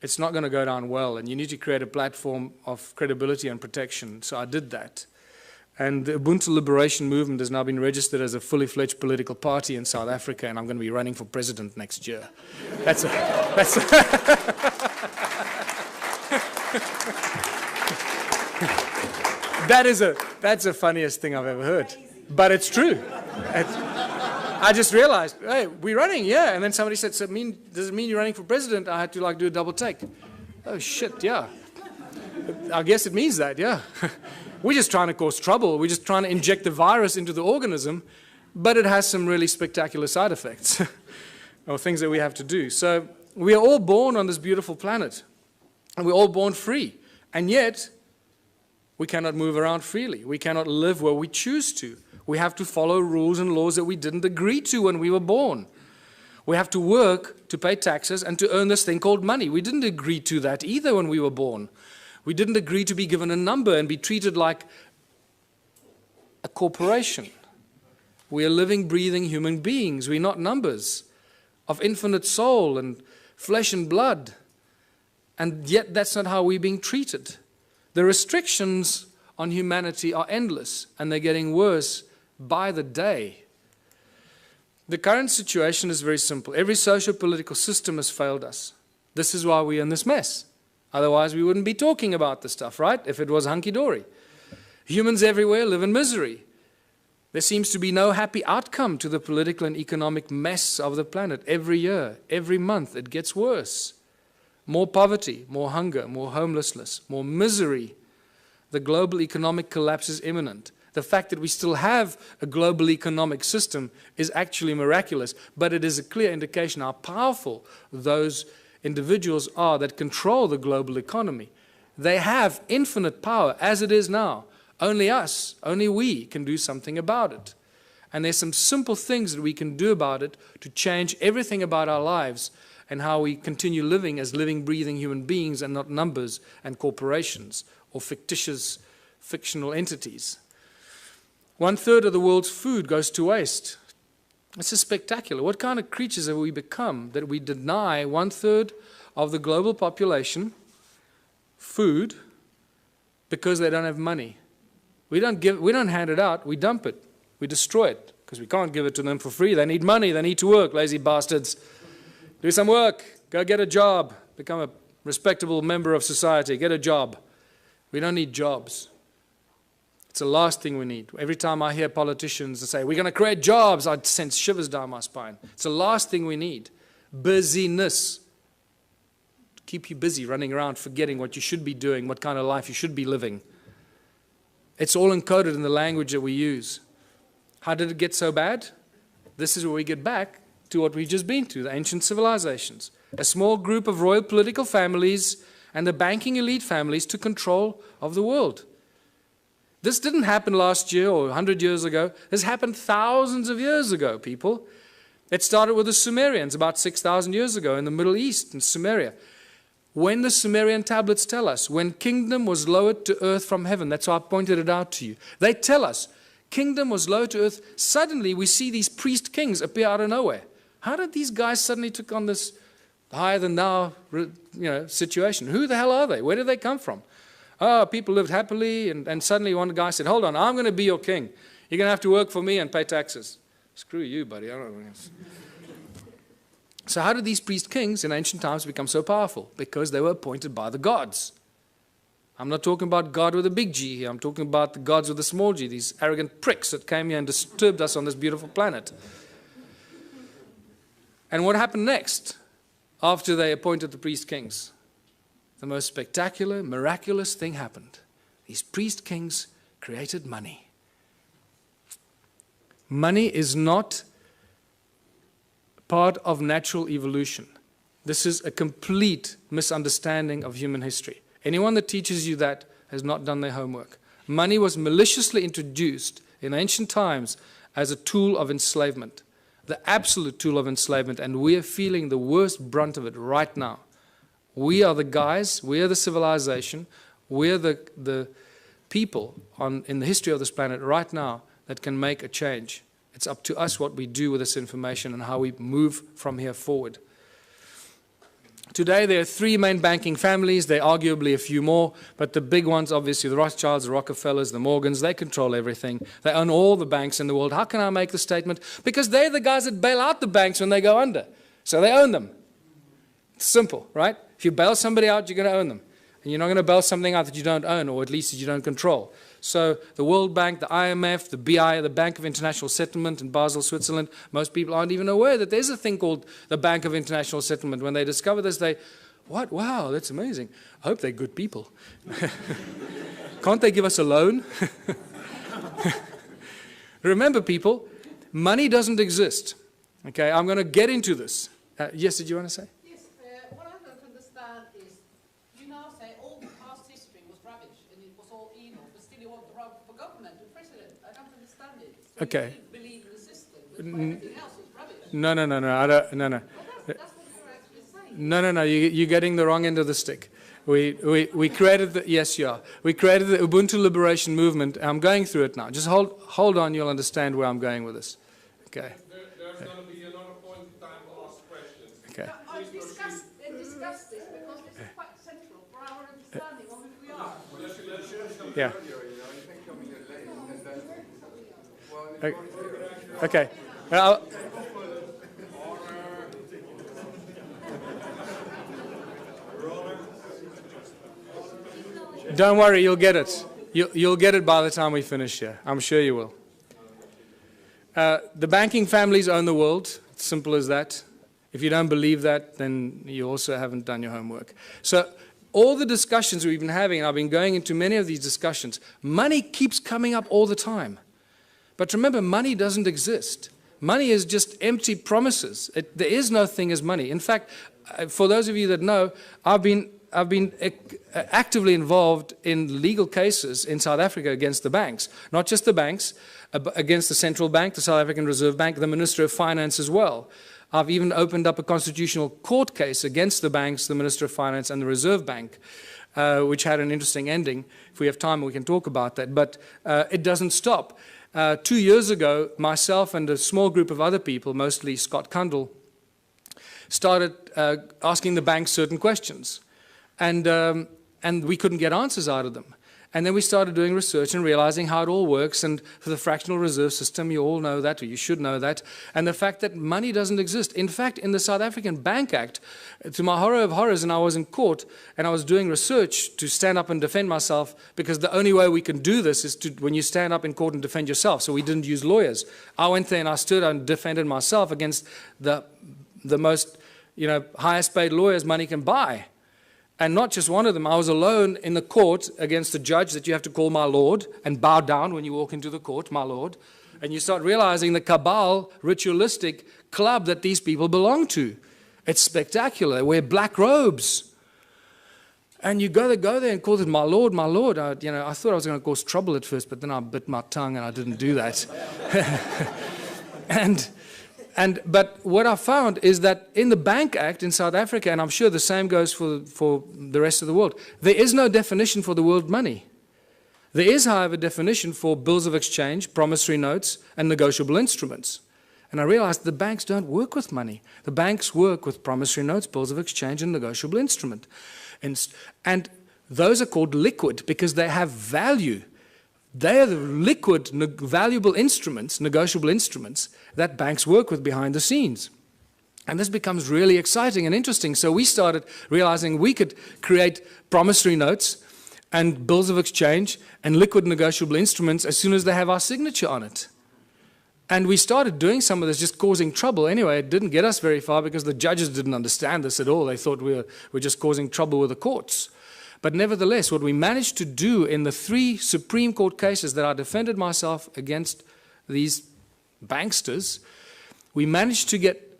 it's not going to go down well, and you need to create a platform of credibility and protection. So I did that. And the Ubuntu Liberation Movement has now been registered as a fully fledged political party in South Africa, and I'm going to be running for president next year. That's the funniest thing I've ever heard. But it's true. I just realized, hey, we're running, yeah. And then somebody said, so does it mean you're running for president? I had to do a double take. Oh, shit, yeah. I guess it means that, yeah. We're just trying to cause trouble. We're just trying to inject the virus into the organism, but it has some really spectacular side effects or things that we have to do. So we are all born on this beautiful planet, and we're all born free. And yet, we cannot move around freely. We cannot live where we choose to. We have to follow rules and laws that we didn't agree to when we were born. We have to work to pay taxes and to earn this thing called money. We didn't agree to that either when we were born. We didn't agree to be given a number and be treated like a corporation. We are living, breathing human beings. We're not numbers of infinite soul and flesh and blood. And yet that's not how we're being treated. The restrictions on humanity are endless, and they're getting worse by the day. The current situation is very simple. Every socio-political system has failed us. This is why we're in this mess. Otherwise, we wouldn't be talking about this stuff, right? If it was hunky-dory. Humans everywhere live in misery. There seems to be no happy outcome to the political and economic mess of the planet. Every year, every month, it gets worse. More poverty, more hunger, more homelessness, more misery. The global economic collapse is imminent. The fact that we still have a global economic system is actually miraculous, but it is a clear indication how powerful those individuals are that control the global economy. They have infinite power as it is now. Only us, only we can do something about it. And there's some simple things that we can do about it to change everything about our lives and how we continue living as living, breathing human beings and not numbers and corporations or fictional entities. 1/3 of the world's food goes to waste. This is spectacular. What kind of creatures have we become that we deny 1/3 of the global population food because they don't have money? We don't hand it out, we dump it, we destroy it, because we can't give it to them for free. They need money, they need to work, lazy bastards. Do some work, go get a job, become a respectable member of society, get a job. We don't need jobs. It's the last thing we need. Every time I hear politicians say, we're going to create jobs, I sense shivers down my spine. It's the last thing we need. Busyness. Keep you busy, running around, forgetting what you should be doing, what kind of life you should be living. It's all encoded in the language that we use. How did it get so bad? This is where we get back to what we've just been to, the ancient civilizations. A small group of royal political families and the banking elite families took control of the world. This didn't happen last year or 100 years ago. This happened thousands of years ago, people. It started with the Sumerians about 6,000 years ago in the Middle East, in Sumeria. When the Sumerian tablets tell us, when kingdom was lowered to earth from heaven, that's why I pointed it out to you. They tell us, kingdom was lowered to earth. Suddenly we see these priest kings appear out of nowhere. How did these guys suddenly took on this higher than thou situation? Who the hell are they? Where did they come from? Oh, people lived happily, and suddenly one guy said, hold on, I'm going to be your king. You're going to have to work for me and pay taxes. Screw you, buddy. I don't know. So how did these priest kings in ancient times become so powerful? Because they were appointed by the gods. I'm not talking about God with a big G here. I'm talking about the gods with a small g, these arrogant pricks that came here and disturbed us on this beautiful planet. And what happened next after they appointed the priest kings? The most spectacular, miraculous thing happened. These priest kings created money. Money is not part of natural evolution. This is a complete misunderstanding of human history. Anyone that teaches you that has not done their homework. Money was maliciously introduced in ancient times as a tool of enslavement, the absolute tool of enslavement, and we are feeling the worst brunt of it right now. We are the guys, we are the civilization, we are the people in the history of this planet right now that can make a change. It's up to us what we do with this information and how we move from here forward. Today there are three main banking families, there are arguably a few more, but the big ones, obviously the Rothschilds, the Rockefellers, the Morgans, they control everything. They own all the banks in the world. How can I make the statement? Because they're the guys that bail out the banks when they go under. So they own them. It's simple, right? If you bail somebody out, you're going to own them. And you're not going to bail something out that you don't own, or at least that you don't control. So the World Bank, the IMF, the BI, the Bank of International Settlement in Basel, Switzerland, most people aren't even aware that there's a thing called the Bank of International Settlement. When they discover this, they, what? Wow, that's amazing. I hope they're good people. Can't they give us a loan? Remember, people, money doesn't exist. Okay, I'm going to get into this. Yes, did you want to say? What I don't understand is, you now say all the past history was rubbish and it was all evil, but still you want the rub for government and president. I don't understand it. So Okay. you believe in the system, but everything else is rubbish. No. I don't. No. Well, that's what you're actually saying. No. You're getting the wrong end of the stick. We created the, yes, you are. We created the Ubuntu Liberation Movement. I'm going through it now. Just hold on. You'll understand where I'm going with this. Okay. There's going to be another point in time to ask questions. Okay. I discussed this because this is quite central for our understanding of who we are. Yeah. Okay. Don't worry, you'll get it. You'll get it by the time we finish here. I'm sure you will. The banking families own the world. It's simple as that. If you don't believe that, then you also haven't done your homework. So all the discussions we've been having, and I've been going into many of these discussions, money keeps coming up all the time. But remember, money doesn't exist. Money is just empty promises. There is no thing as money. In fact, for those of you that know, I've been actively involved in legal cases in South Africa against the banks. Not just the banks, against the central bank, the South African Reserve Bank, the Minister of Finance as well. I've even opened up a constitutional court case against the banks, the Minister of Finance and the Reserve Bank, which had an interesting ending. If we have time, we can talk about that. But it doesn't stop. 2 years ago, myself and a small group of other people, mostly Scott Kundell, started asking the banks certain questions. And we couldn't get answers out of them. And then we started doing research and realizing how it all works. And for the fractional reserve system, you all know that, or you should know that. And the fact that money doesn't exist. In fact, in the South African Bank Act, to my horror of horrors, and I was in court, and I was doing research to stand up and defend myself, because the only way we can do this is when you stand up in court and defend yourself. So we didn't use lawyers. I went there and I stood and defended myself against the most, highest paid lawyers money can buy. And not just one of them. I was alone in the court against the judge that you have to call my lord and bow down when you walk into the court, my lord. And you start realizing the cabal, ritualistic club that these people belong to. It's spectacular. They wear black robes. And you go there and call it my lord, my lord. I thought I was going to cause trouble at first, but then I bit my tongue and I didn't do that. But what I found is that in the Bank Act in South Africa, and I'm sure the same goes for the rest of the world, there is no definition for the world money. There is, however, a definition for bills of exchange, promissory notes, and negotiable instruments. And I realized the banks don't work with money. The banks work with promissory notes, bills of exchange, and negotiable instrument. And those are called liquid because they have value. They are the liquid, valuable instruments, negotiable instruments, that banks work with behind the scenes. And this becomes really exciting and interesting. So we started realizing we could create promissory notes and bills of exchange and liquid negotiable instruments as soon as they have our signature on it. And we started doing some of this, just causing trouble. Anyway, it didn't get us very far because the judges didn't understand this at all. They thought we were just causing trouble with the courts. But nevertheless, what we managed to do in the 3 Supreme Court cases that I defended myself against these banksters, we managed to get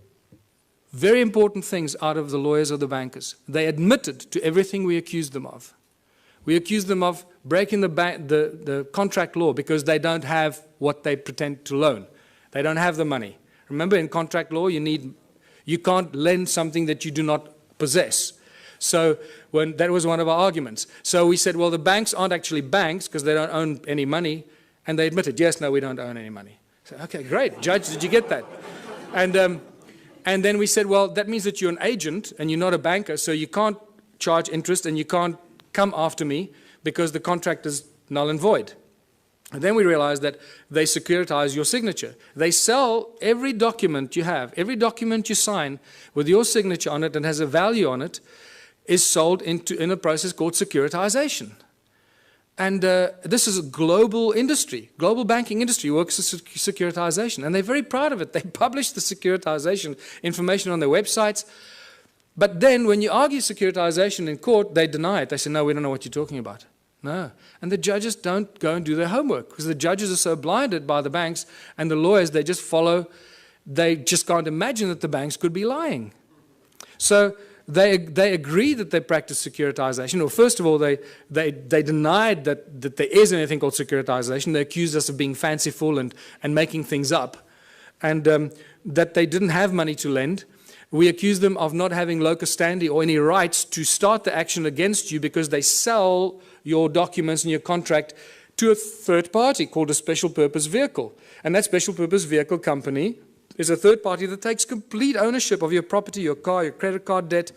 very important things out of the lawyers or the bankers. They admitted to everything we accused them of. We accuse them of breaking the contract law because they don't have what they pretend to loan. They don't have the money. Remember, in contract law, you can't lend something that you do not possess. So that was one of our arguments. So we said, well, the banks aren't actually banks because they don't own any money. And they admitted, yes, no, we don't own any money. So, okay, great. Judge, did you get that? And then we said, well, that means that you're an agent and you're not a banker, so you can't charge interest and you can't come after me because the contract is null and void. And then we realized that they securitize your signature. They sell every document you have, every document you sign with your signature on it and has a value on it is sold in a process called securitization. And this is a global industry. Global banking industry works with securitization. And they're very proud of it. They publish the securitization information on their websites. But then when you argue securitization in court, they deny it. They say, no, we don't know what you're talking about. No. And the judges don't go and do their homework because the judges are so blinded by the banks and the lawyers, they just follow. They just can't imagine that the banks could be lying. So they agree that they practice securitization. Well, first of all, they denied that there is anything called securitization. They accused us of being fanciful and making things up, and that they didn't have money to lend. We accused them of not having locus standi or any rights to start the action against you because they sell your documents and your contract to a third party called a special purpose vehicle. And that special purpose vehicle company is a third party that takes complete ownership of your property, your car, your credit card debt,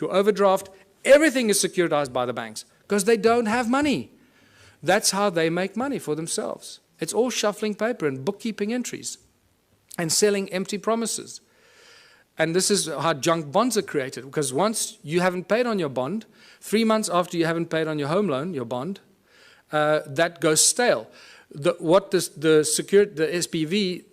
your overdraft. Everything is securitized by the banks because they don't have money. That's how they make money for themselves. It's all shuffling paper and bookkeeping entries and selling empty promises. And this is how junk bonds are created, because once you haven't paid on your bond, 3 months after you haven't paid on your home loan, your bond, that goes stale. What the SPV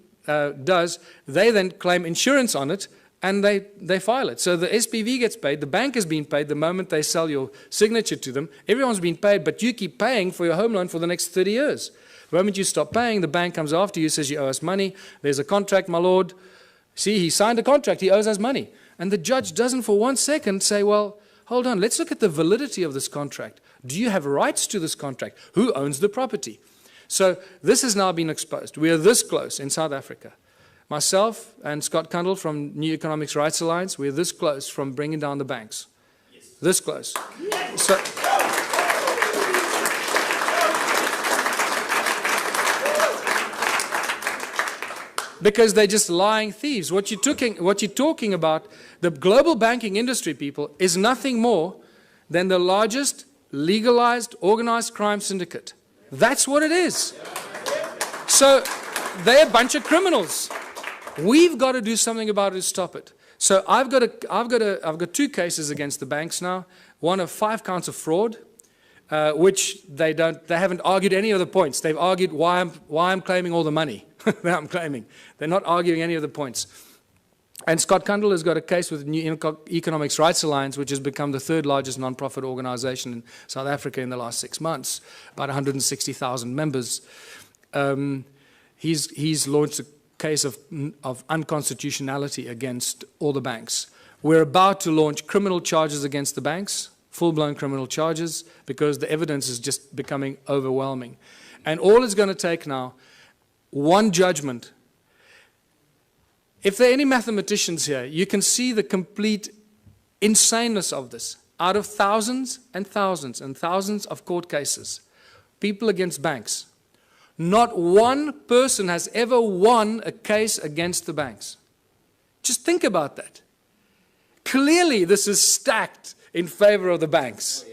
does, they then claim insurance on it and they file it. So the SPV gets paid, the bank has been paid the moment they sell your signature to them. Everyone's been paid, but you keep paying for your home loan for the next 30 years. The moment you stop paying, the bank comes after you, says you owe us money. There's a contract, my lord. See, he signed a contract, he owes us money. And the judge doesn't for 1 second say, well, hold on, let's look at the validity of this contract. Do you have rights to this contract? Who owns the property? So this has now been exposed. We are this close in South Africa. Myself and Scott Kundle from New Economics Rights Alliance, we're this close from bringing down the banks. Yes. This close. Yes. So, because they're just lying thieves. What you're talking about, the global banking industry, people, is nothing more than the largest legalized organized crime syndicate. That's what it is. So they're a bunch of criminals. We've got to do something about it to stop it. So I've got 2 cases against the banks now. One of 5 counts of fraud, which they haven't argued any of the points. They've argued why I'm claiming all the money that I'm claiming. They're not arguing any of the points. And Scott Kundle has got a case with the New Economics Rights Alliance, which has become the 3rd largest non-profit organization in South Africa in the last 6 months, about 160,000 members. He's launched a case of unconstitutionality against all the banks. We're about to launch criminal charges against the banks, full-blown criminal charges, because the evidence is just becoming overwhelming. And all it's going to take now, one judgment. If there are any mathematicians here, you can see the complete insaneness of this. Out of thousands and thousands and thousands of court cases, people against banks, not one person has ever won a case against the banks. Just think about that. Clearly, this is stacked in favor of the banks.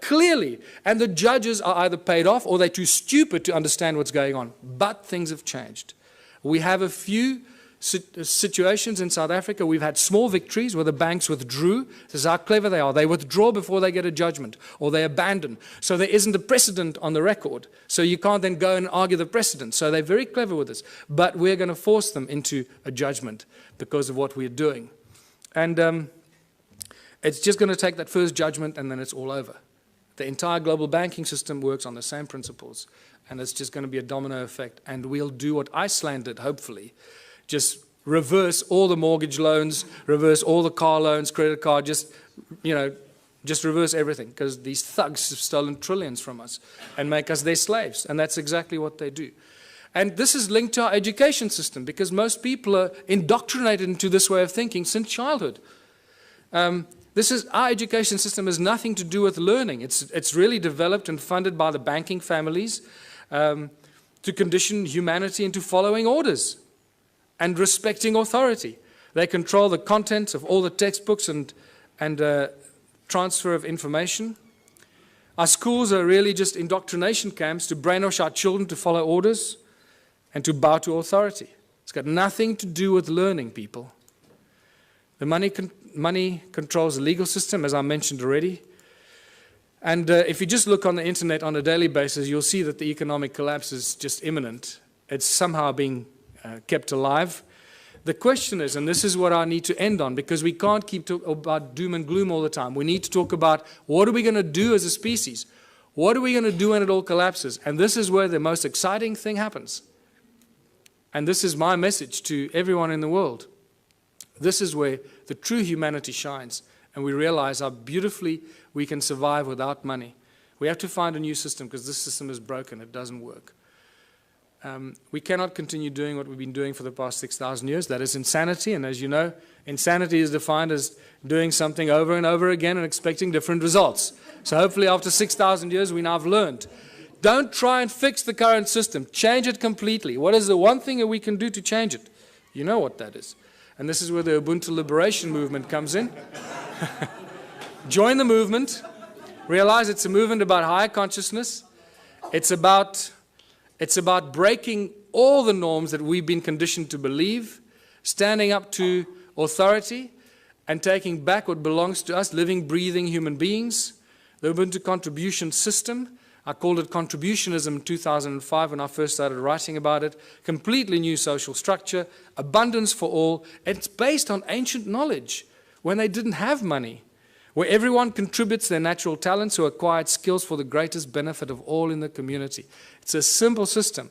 Clearly. And the judges are either paid off or they're too stupid to understand what's going on. But things have changed. We have a few situations in South Africa. We've had small victories where the banks withdrew. This is how clever they are. They withdraw before they get a judgment, or they abandon. So there isn't a precedent on the record. So you can't then go and argue the precedent. So they're very clever with this. But we're going to force them into a judgment because of what we're doing. And it's just going to take that first judgment and then it's all over. The entire global banking system works on the same principles, and it's just going to be a domino effect. And we'll do what Iceland did, hopefully. Just reverse all the mortgage loans, reverse all the car loans, credit card, just, just reverse everything, because these thugs have stolen trillions from us and make us their slaves. And that's exactly what they do. And this is linked to our education system, because most people are indoctrinated into this way of thinking since childhood. Our education system has nothing to do with learning. It's really developed and funded by the banking families to condition humanity into following orders and respecting authority. They control the contents of all the textbooks and transfer of information. Our schools are really just indoctrination camps to brainwash our children to follow orders and to bow to authority. It's got nothing to do with learning, people. The money controls the legal system, as I mentioned already. And if you just look on the internet on a daily basis, you'll see that the economic collapse is just imminent. It's somehow being kept alive. The question is, and this is what I need to end on, because we can't keep talking about doom and gloom all the time. We need to talk about what are we going to do as a species? What are we going to do when it all collapses? And this is where the most exciting thing happens. And this is my message to everyone in the world. This is where the true humanity shines, and we realize how beautifully we can survive without money. We have to find a new system, because this system is broken. It doesn't work. We cannot continue doing what we've been doing for the past 6,000 years. That is insanity, and as you know, insanity is defined as doing something over and over again and expecting different results. So hopefully after 6,000 years we now have learned. Don't try and fix the current system. Change it completely. What is the one thing that we can do to change it? You know what that is. And this is where the Ubuntu liberation movement comes in. Join the movement. Realize it's a movement about higher consciousness. It's about breaking all the norms that we've been conditioned to believe, standing up to authority, and taking back what belongs to us, living, breathing human beings. The Ubuntu contribution system, I called it contributionism in 2005 when I first started writing about it. Completely new social structure, abundance for all. It's based on ancient knowledge when they didn't have money, where everyone contributes their natural talents or acquired skills for the greatest benefit of all in the community. It's a simple system.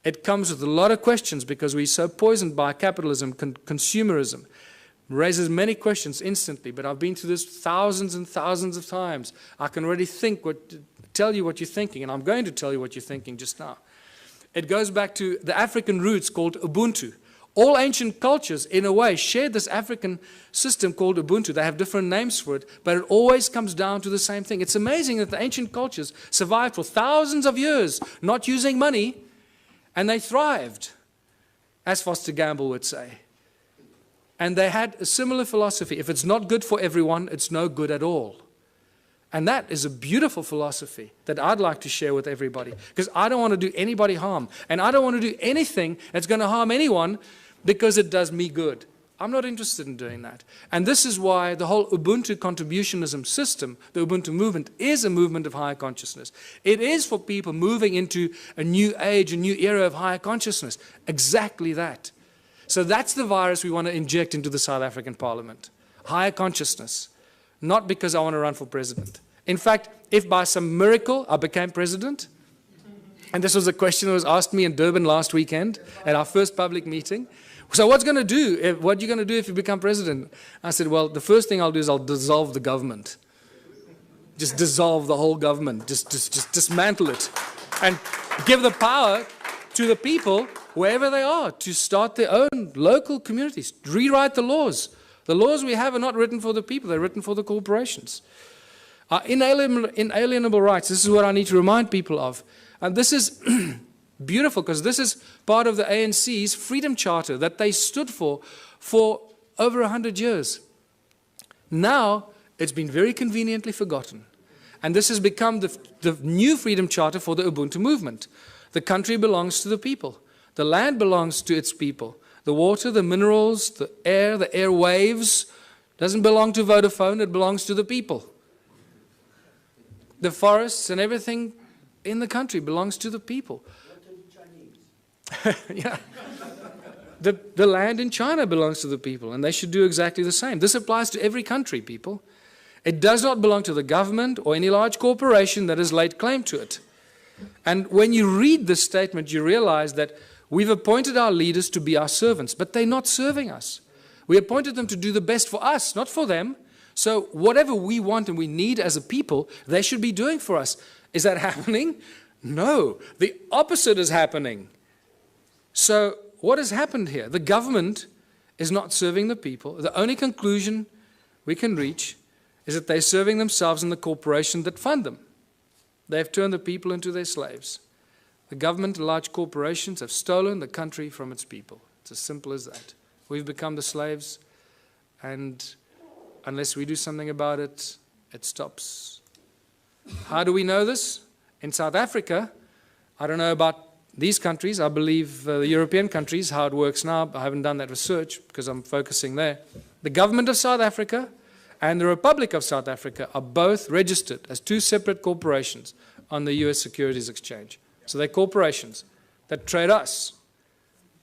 It comes with a lot of questions because we're so poisoned by capitalism, consumerism. It raises many questions instantly, but I've been through this thousands and thousands of times. I can already tell you what you're thinking, and I'm going to tell you what you're thinking just now. It goes back to the African roots called Ubuntu. All ancient cultures, in a way, share this African system called Ubuntu. They have different names for it, but it always comes down to the same thing. It's amazing that the ancient cultures survived for thousands of years, not using money, and they thrived, as Foster Gamble would say. And they had a similar philosophy. If it's not good for everyone, it's no good at all. And that is a beautiful philosophy that I'd like to share with everybody, because I don't want to do anybody harm, and I don't want to do anything that's going to harm anyone because it does me good. I'm not interested in doing that. And this is why the whole Ubuntu contributionism system, the Ubuntu movement, is a movement of higher consciousness. It is for people moving into a new age, a new era of higher consciousness. Exactly that. So that's the virus we want to inject into the South African Parliament. Higher consciousness. Not because I want to run for president. In fact, if by some miracle I became president, and this was a question that was asked me in Durban last weekend at our first public meeting, so what are you going to do if you become president? I said, well, the first thing I'll do is I'll dissolve the government. Just dissolve the whole government. Just dismantle it. And give the power to the people, wherever they are, to start their own local communities. Rewrite the laws. The laws we have are not written for the people, they're written for the corporations. Inalienable rights, this is what I need to remind people of. And this is beautiful, because this is part of the ANC's Freedom Charter that they stood for over 100 years. Now, it's been very conveniently forgotten. And this has become the new Freedom Charter for the Ubuntu movement. The country belongs to the people. The land belongs to its people. The water, the minerals, the airwaves, doesn't belong to Vodafone, it belongs to the people. The forests and everything in the country belongs to the people. Yeah. The land in China belongs to the people, and they should do exactly the same. This applies to every country, people. It does not belong to the government or any large corporation that has laid claim to it. And when you read this statement, you realize that we've appointed our leaders to be our servants, but they're not serving us. We appointed them to do the best for us, not for them. So whatever we want and we need as a people, they should be doing for us. Is that happening? No. The opposite is happening. So what has happened here? The government is not serving the people. The only conclusion we can reach is that they're serving themselves and the corporations that fund them. They've turned the people into their slaves. The government and large corporations have stolen the country from its people. It's as simple as that. We've become the slaves, and unless we do something about it, it stops. How do we know this? In South Africa, I don't know about these countries. I believe the European countries, how it works now. I haven't done that research because I'm focusing there. The government of South Africa and the Republic of South Africa are both registered as two separate corporations on the US Securities Exchange. So they're corporations that trade us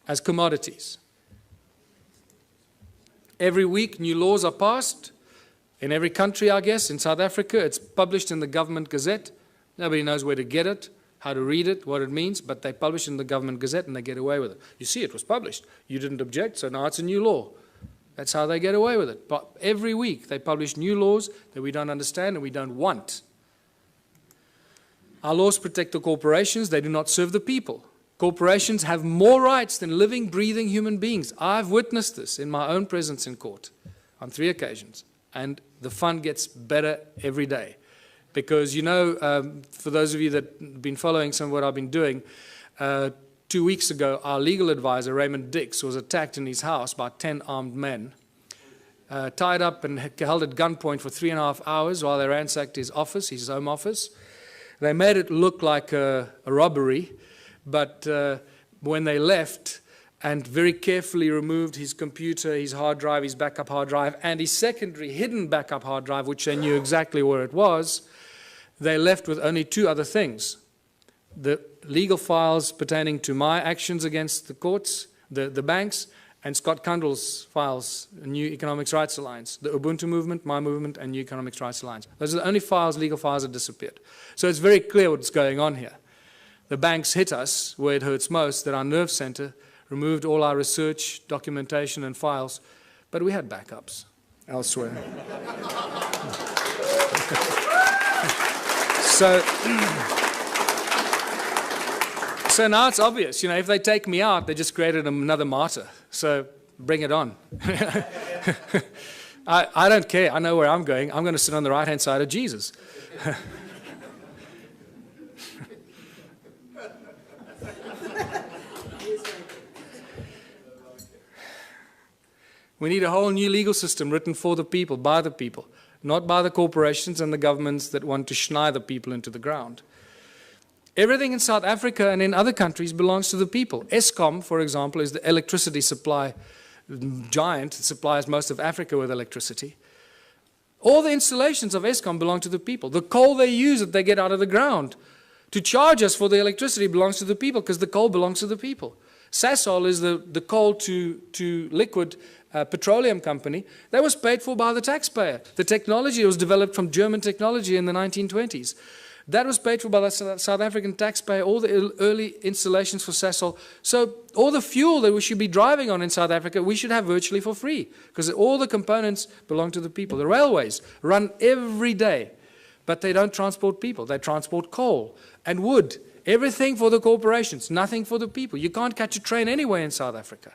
as commodities. Every week, new laws are passed. In every country, I guess. In South Africa, it's published in the Government Gazette. Nobody knows where to get it, how to read it, what it means, but they publish it in the Government Gazette and they get away with it. You see, it was published. You didn't object, so now it's a new law. That's how they get away with it. But every week, they publish new laws that we don't understand and we don't want. Our laws protect the corporations. They do not serve the people. Corporations have more rights than living, breathing human beings. I've witnessed this in my own presence in court on 3 occasions. And the fun gets better every day. Because, you know, for those of you that have been following some of what I've been doing, 2 weeks ago, our legal advisor, Raymond Dix, was attacked in his house by 10 armed men, tied up and held at gunpoint for 3.5 hours while they ransacked his office, his home office. They made it look like a robbery, but when they left and very carefully removed his computer, his hard drive, his backup hard drive, and his secondary hidden backup hard drive, which they knew exactly where it was, they left with only 2 other things. The legal files pertaining to my actions against the courts, the banks, and Scott Kundal's files, New Economics Rights Alliance, the Ubuntu movement, my movement, and New Economics Rights Alliance. Those are the only files, legal files, that disappeared. So it's very clear what's going on here. The banks hit us where it hurts most, that our nerve center removed all our research, documentation, and files, but we had backups elsewhere. So now it's obvious, you know, if they take me out, they just created another martyr. So bring it on. I don't care. I know where I'm going. I'm going to sit on the right-hand side of Jesus. We need a whole new legal system written for the people, by the people, not by the corporations and the governments that want to schneid the people into the ground. Everything in South Africa and in other countries belongs to the people. Eskom, for example, is the electricity supply giant. It supplies most of Africa with electricity. All the installations of Eskom belong to the people. The coal they use that they get out of the ground to charge us for the electricity belongs to the people because the coal belongs to the people. Sasol is the coal to liquid petroleum company. That was paid for by the taxpayer. The technology was developed from German technology in the 1920s. That was paid for by the South African taxpayer, all the early installations for Sasol. So all the fuel that we should be driving on in South Africa, we should have virtually for free, because all the components belong to the people. The railways run every day, but they don't transport people. They transport coal and wood. Everything for the corporations, nothing for the people. You can't catch a train anywhere in South Africa.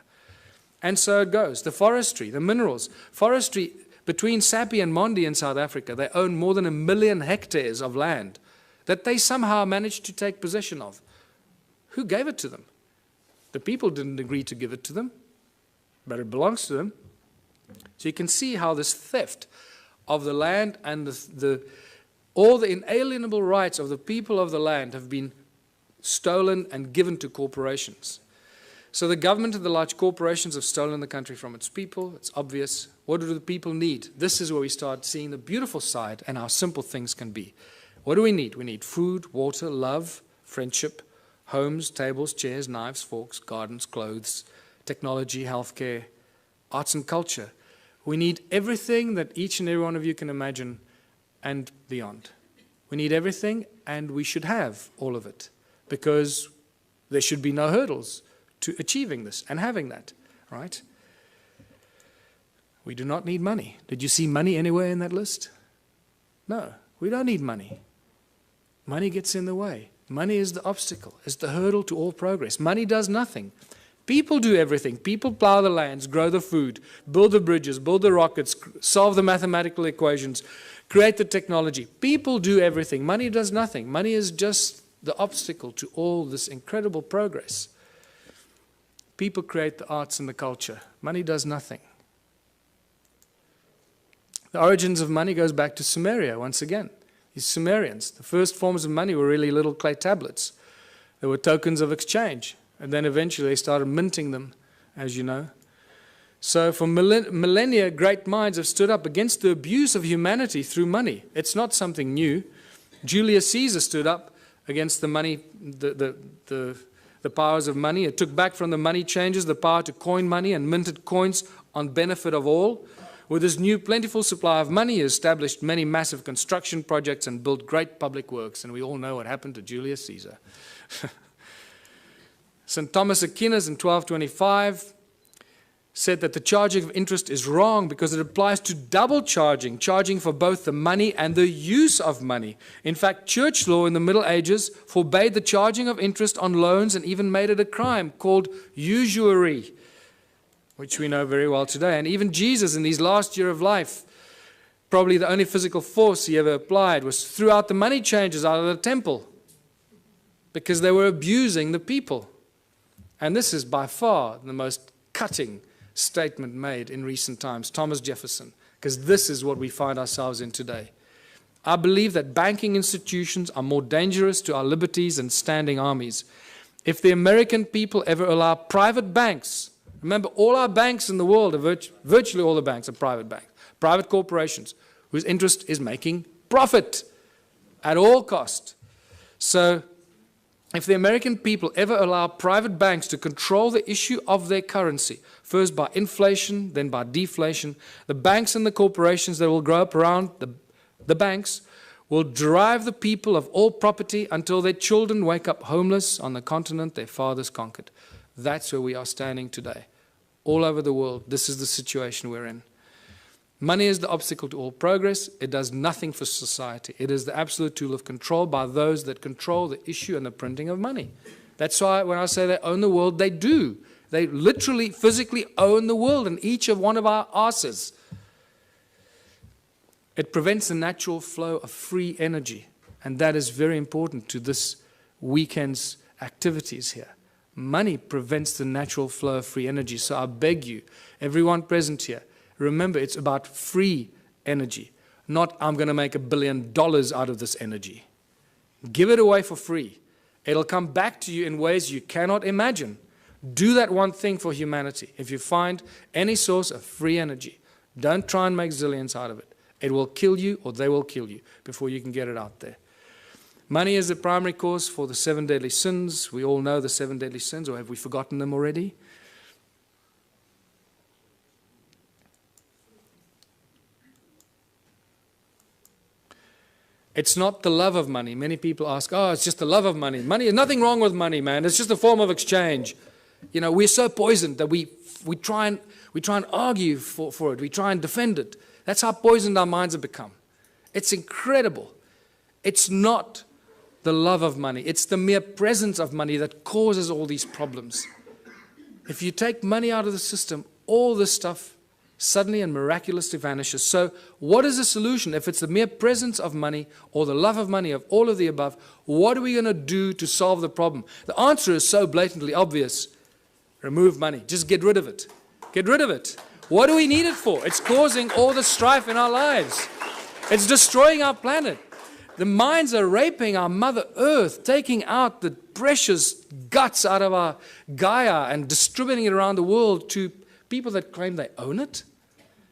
And so it goes. The forestry, the minerals. Forestry, between Sappi and Mondi in South Africa, they own more than 1 million hectares of land that they somehow managed to take possession of. Who gave it to them? The people didn't agree to give it to them, but it belongs to them. So you can see how this theft of the land and all the inalienable rights of the people of the land have been stolen and given to corporations. So the government and the large corporations have stolen the country from its people. It's obvious. What do the people need? This is where we start seeing the beautiful side and how simple things can be. What do we need? We need food, water, love, friendship, homes, tables, chairs, knives, forks, gardens, clothes, technology, healthcare, arts and culture. We need everything that each and every one of you can imagine and beyond. We need everything, and we should have all of it, because there should be no hurdles to achieving this and having that, right? We do not need money. Did you see money anywhere in that list? No, we don't need money. Money gets in the way. Money is the obstacle, is the hurdle to all progress. Money does nothing. People do everything. People plow the lands, grow the food, build the bridges, build the rockets, solve the mathematical equations, create the technology. People do everything. Money does nothing. Money is just the obstacle to all this incredible progress. People create the arts and the culture. Money does nothing. The origins of money goes back to Sumeria once again. These Sumerians, the first forms of money were really little clay tablets. They were tokens of exchange. And then eventually they started minting them, as you know. So for millennia, great minds have stood up against the abuse of humanity through money. It's not something new. Julius Caesar stood up against the money, the powers of money. It took back from the money changers the power to coin money and minted coins on benefit of all. With this new plentiful supply of money, he established many massive construction projects and built great public works. And we all know what happened to Julius Caesar. St. Thomas Aquinas in 1225 said that the charging of interest is wrong because it applies to double charging, charging for both the money and the use of money. In fact, church law in the Middle Ages forbade the charging of interest on loans and even made it a crime called usury, which we know very well today. And even Jesus in his last year of life, probably the only physical force he ever applied was threw out the money changers out of the temple because they were abusing the people. And this is by far the most cutting statement made in recent times, Thomas Jefferson, because this is what we find ourselves in today. I believe that banking institutions are more dangerous to our liberties than standing armies. If the American people ever allow private banks, remember all our banks in the world, are virtually all the banks are private banks, private corporations, whose interest is making profit at all cost. So if the American people ever allow private banks to control the issue of their currency, first by inflation, then by deflation, the banks and the corporations that will grow up around the banks will drive the people of all property until their children wake up homeless on the continent their fathers conquered. That's where we are standing today. All over the world, this is the situation we're in. Money is the obstacle to all progress. It does nothing for society. It is the absolute tool of control by those that control the issue and the printing of money. That's why when I say they own the world, they do. They literally, physically own the world and each of one of our asses. It prevents the natural flow of free energy. And that is very important to this weekend's activities here. Money prevents the natural flow of free energy. So I beg you, everyone present here, remember, it's about free energy, not I'm going to make $1 billion out of this energy. Give it away for free. It'll come back to you in ways you cannot imagine. Do that one thing for humanity. If you find any source of free energy, don't try and make zillions out of it. It will kill you or they will kill you before you can get it out there. Money is the primary cause for the 7 deadly sins. We all know the 7 deadly sins, or have we forgotten them already? It's not the love of money. Many people ask, oh, it's just the love of money. Money, there's nothing wrong with money, man. It's just a form of exchange. You know, we're so poisoned that we try and argue for it. We try and defend it. That's how poisoned our minds have become. It's incredible. It's not the love of money. It's the mere presence of money that causes all these problems. If you take money out of the system, all this stuff suddenly and miraculously vanishes. So what is the solution? If it's the mere presence of money or the love of money, of all of the above, what are we going to do to solve the problem? The answer is so blatantly obvious. Remove money. Just get rid of it. Get rid of it. What do we need it for? It's causing all the strife in our lives. It's destroying our planet. The mines are raping our Mother Earth, taking out the precious guts out of our Gaia and distributing it around the world to people that claim they own it.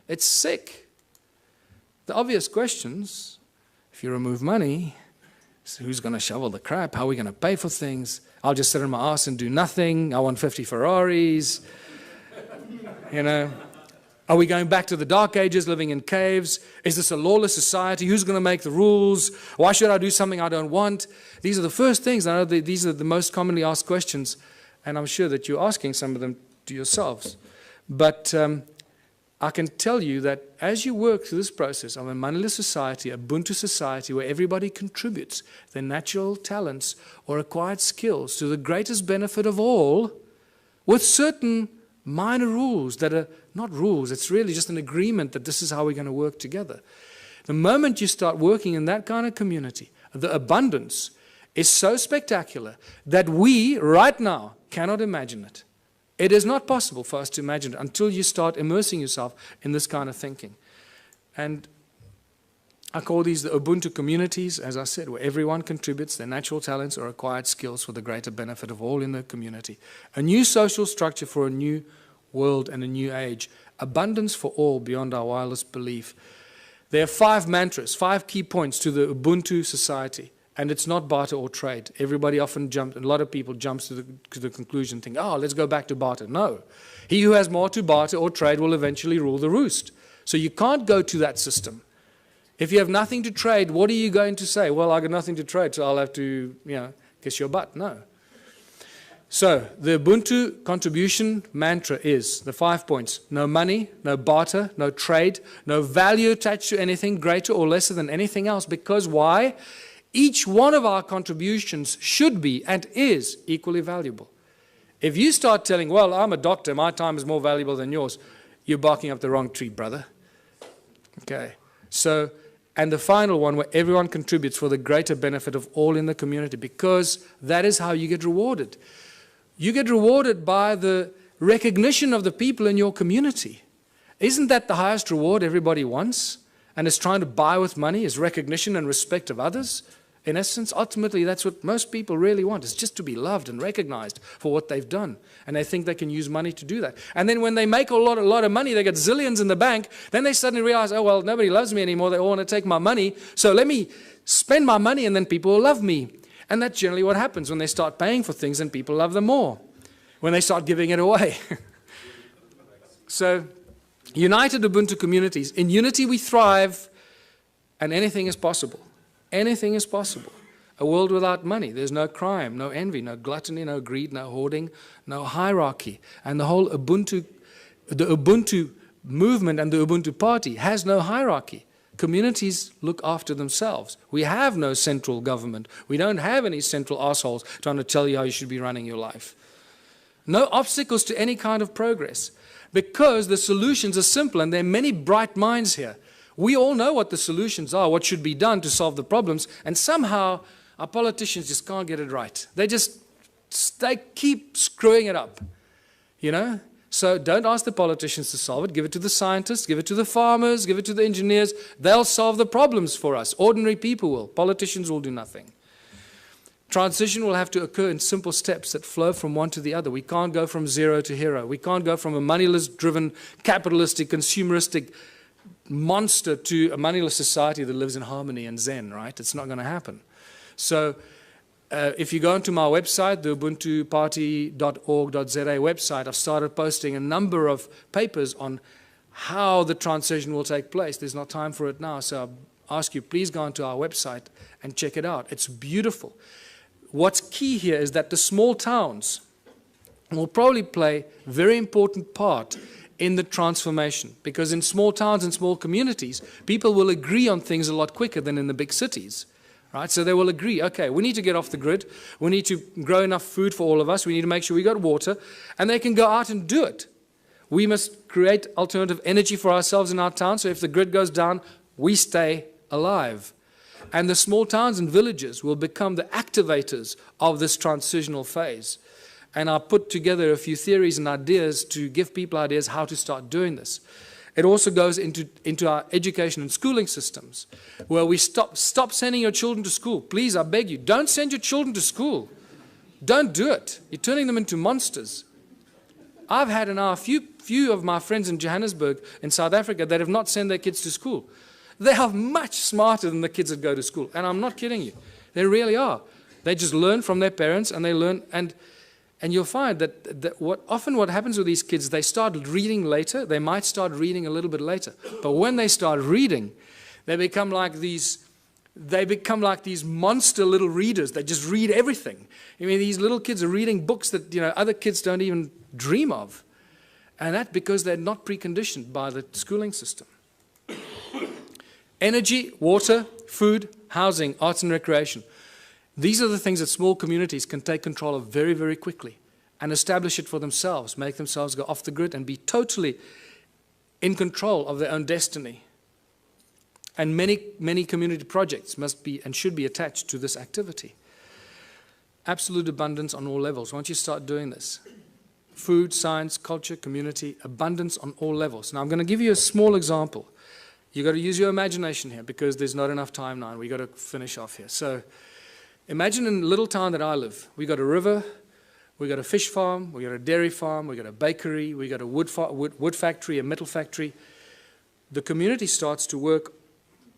It's sick. The obvious questions, if you remove money, so who's going to shovel the crap? How are we going to pay for things? I'll just sit on my ass and do nothing. I want 50 Ferraris. You know, are we going back to the dark ages, living in caves? Is this a lawless society? Who's going to make the rules? Why should I do something I don't want? These are the first things. I know that these are the most commonly asked questions, and I'm sure that you're asking some of them to yourselves. But I can tell you that as you work through this process of a moneyless society, a Ubuntu society, where everybody contributes their natural talents or acquired skills to the greatest benefit of all, with certain minor rules that are not rules, it's really just an agreement that this is how we're going to work together. The moment you start working in that kind of community, the abundance is so spectacular that we, right now, cannot imagine it. It is not possible for us to imagine it until you start immersing yourself in this kind of thinking. And I call these the Ubuntu communities, as I said, where everyone contributes their natural talents or acquired skills for the greater benefit of all in the community. A new social structure for a new world and a new age. Abundance for all beyond our wildest belief. There are 5 mantras, 5 key points to the Ubuntu society. And it's not barter or trade. Everybody often jumps, a lot of people jump to the conclusion, think, oh, let's go back to barter. No. He who has more to barter or trade will eventually rule the roost. So you can't go to that system. If you have nothing to trade, what are you going to say? Well, I got nothing to trade, so I'll have to, kiss your butt. No. So the Ubuntu contribution mantra is the 5 points. No money, no barter, no trade, no value attached to anything greater or lesser than anything else. Because why? Each one of our contributions should be and is equally valuable. If you start telling, well, I'm a doctor, my time is more valuable than yours, you're barking up the wrong tree, brother. Okay. So, and the final one, where everyone contributes for the greater benefit of all in the community, because that is how you get rewarded. You get rewarded by the recognition of the people in your community. Isn't that the highest reward everybody wants and is trying to buy with money, is recognition and respect of others? In essence, ultimately, that's what most people really want, is just to be loved and recognized for what they've done. And they think they can use money to do that. And then when they make a lot of money, they get zillions in the bank, then they suddenly realize, oh, well, nobody loves me anymore. They all want to take my money. So let me spend my money and then people will love me. And that's generally what happens when they start paying for things and people love them more, when they start giving it away. So, united Ubuntu communities. In unity we thrive and anything is possible. Anything is possible. A world without money. There's no crime, no envy, no gluttony, no greed, no hoarding, no hierarchy. And the whole Ubuntu movement and the Ubuntu party has no hierarchy. Communities look after themselves. We have no central government. We don't have any central assholes trying to tell you how you should be running your life. No obstacles to any kind of progress, because the solutions are simple and there are many bright minds here. We all know what the solutions are, what should be done to solve the problems, and somehow our politicians just can't get it right. They keep screwing it up, So don't ask the politicians to solve it. Give it to the scientists, give it to the farmers, give it to the engineers. They'll solve the problems for us. Ordinary people will. Politicians will do nothing. Transition will have to occur in simple steps that flow from one to the other. We can't go from zero to hero. We can't go from a moneyless-driven, capitalistic, consumeristic monster to a moneyless society that lives in harmony and zen, right? It's not going to happen. So if you go onto my website, the ubuntuparty.org.za website, I've started posting a number of papers on how the transition will take place. There's not time for it now, so I ask you, please go onto our website and check it out. It's beautiful. What's key here is that the small towns will probably play a very important part in the transformation, because in small towns and small communities, people will agree on things a lot quicker than in the big cities. Right? So they will agree, okay, we need to get off the grid, we need to grow enough food for all of us, we need to make sure we got water, and they can go out and do it. We must create alternative energy for ourselves in our town, so if the grid goes down, we stay alive. And the small towns and villages will become the activators of this transitional phase. And I put together a few theories and ideas to give people ideas how to start doing this. It also goes into our education and schooling systems, where we stop sending your children to school. Please, I beg you, don't send your children to school. Don't do it. You're turning them into monsters. I've had a few of my friends in Johannesburg, in South Africa, that have not sent their kids to school. They are much smarter than the kids that go to school. And I'm not kidding you. They really are. They just learn from their parents, and they learn. And you'll find that often what happens with these kids, they start reading later. They might start reading a little bit later. But when they start reading, they become like these monster little readers. They just read everything. I mean, these little kids are reading books that other kids don't even dream of. And that's because they're not preconditioned by the schooling system. Energy, water, food, housing, arts and recreation. These are the things that small communities can take control of very, very quickly and establish it for themselves, make themselves go off the grid and be totally in control of their own destiny. And many, many community projects must be and should be attached to this activity. Absolute abundance on all levels. Once you start doing this, food, science, culture, community, abundance on all levels. Now I'm going to give you a small example. You've got to use your imagination here because there's not enough time now and we've got to finish off here. So imagine in a little town that I live, we've got a river, we've got a fish farm, we've got a dairy farm, we've got a bakery, we've got a wood factory, a metal factory. The community starts to work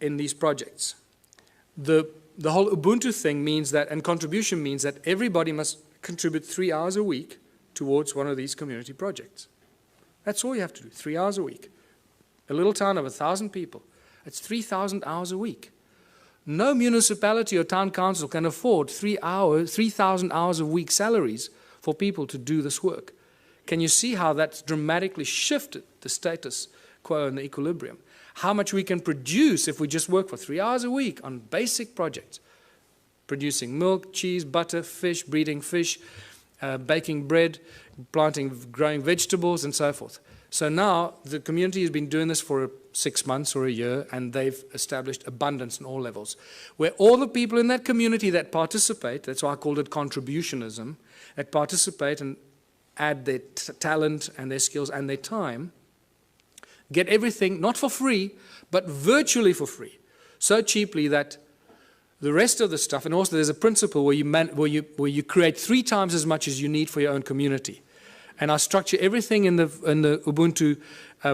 in these projects. The whole Ubuntu thing means that, and contribution means that everybody must contribute 3 hours a week towards one of these community projects. That's all you have to do, 3 hours a week. A little town of 1,000 people, it's 3,000 hours a week. No municipality or town council can afford 3,000 hours a week salaries for people to do this work. Can you see how that's dramatically shifted the status quo and the equilibrium? How much we can produce if we just work for 3 hours a week on basic projects. Producing milk, cheese, butter, fish, breeding fish, baking bread, growing vegetables, and so forth. So now the community has been doing this for 6 months or a year, and they've established abundance on all levels, where all the people in that community that participate, that's why I called it contributionism, that participate and add their talent and their skills and their time, get everything, not for free, but virtually for free, so cheaply that the rest of the stuff, and also there's a principle where you create 3 times as much as you need for your own community. And I structure everything in the Ubuntu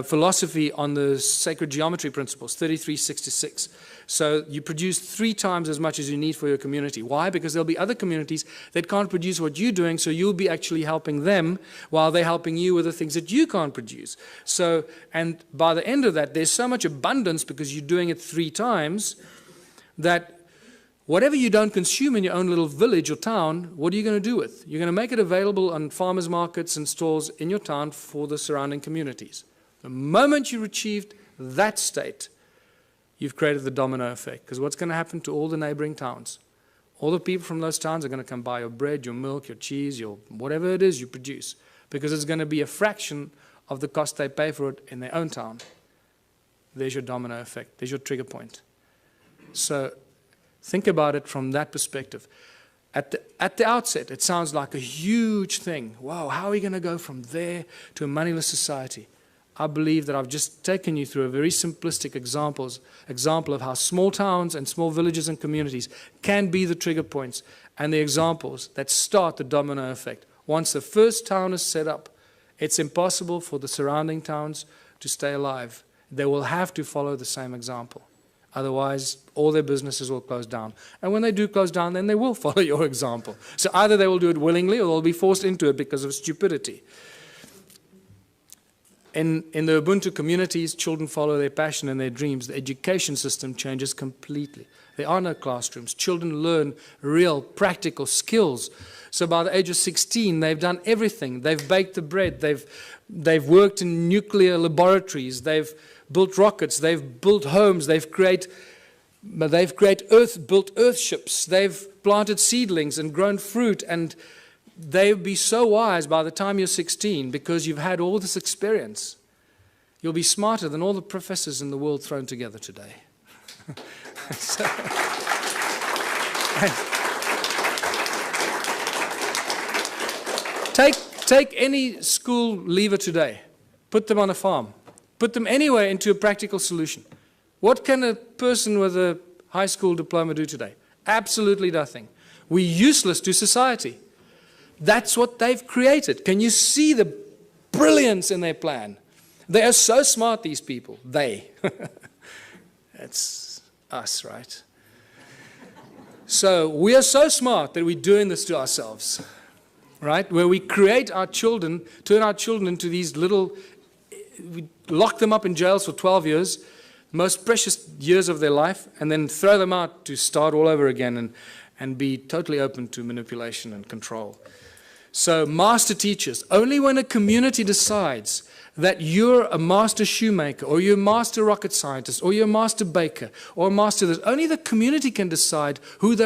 philosophy on the sacred geometry principles, 3366. So you produce 3 times as much as you need for your community. Why? Because there'll be other communities that can't produce what you're doing, so you'll be actually helping them while they're helping you with the things that you can't produce. So, and by the end of that, there's so much abundance because you're doing it 3 times that whatever you don't consume in your own little village or town, what are you going to do with? You're going to make it available on farmers markets and stores in your town for the surrounding communities. The moment you've achieved that state, you've created the domino effect. Because what's going to happen to all the neighboring towns? All the people from those towns are going to come buy your bread, your milk, your cheese, your whatever it is you produce. Because it's going to be a fraction of the cost they pay for it in their own town. There's your domino effect. There's your trigger point. So think about it from that perspective. At the outset, it sounds like a huge thing. Wow, how are we going to go from there to a moneyless society? I believe that I've just taken you through a very simplistic example of how small towns and small villages and communities can be the trigger points and the examples that start the domino effect. Once the first town is set up, it's impossible for the surrounding towns to stay alive. They will have to follow the same example. Otherwise, all their businesses will close down. And when they do close down, then they will follow your example. So either they will do it willingly or they'll be forced into it because of stupidity. In the Ubuntu communities, children follow their passion and their dreams. The education system changes completely. There are no classrooms. Children learn real, practical skills. So by the age of 16, they've done everything. They've baked the bread. They've worked in nuclear laboratories. They've built rockets. They've built homes. They've built earthships. They've planted seedlings and grown fruit. And they'll be so wise by the time you're 16 because you've had all this experience. You'll be smarter than all the professors in the world thrown together today. Take any school leaver today, put them on a farm, put them anywhere into a practical solution. What can a person with a high school diploma do today? Absolutely nothing. We're useless to society. That's what they've created. Can you see the brilliance in their plan? They are so smart, these people. They. That's us, right? So we are so smart that we're doing this to ourselves, right? Where we create our children, turn our children into these little, we lock them up in jails for 12 years, most precious years of their life, and then throw them out to start all over again and be totally open to manipulation and control. So master teachers, only when a community decides that you're a master shoemaker, or you're a master rocket scientist, or you're a master baker, or a master this, only the community can decide who they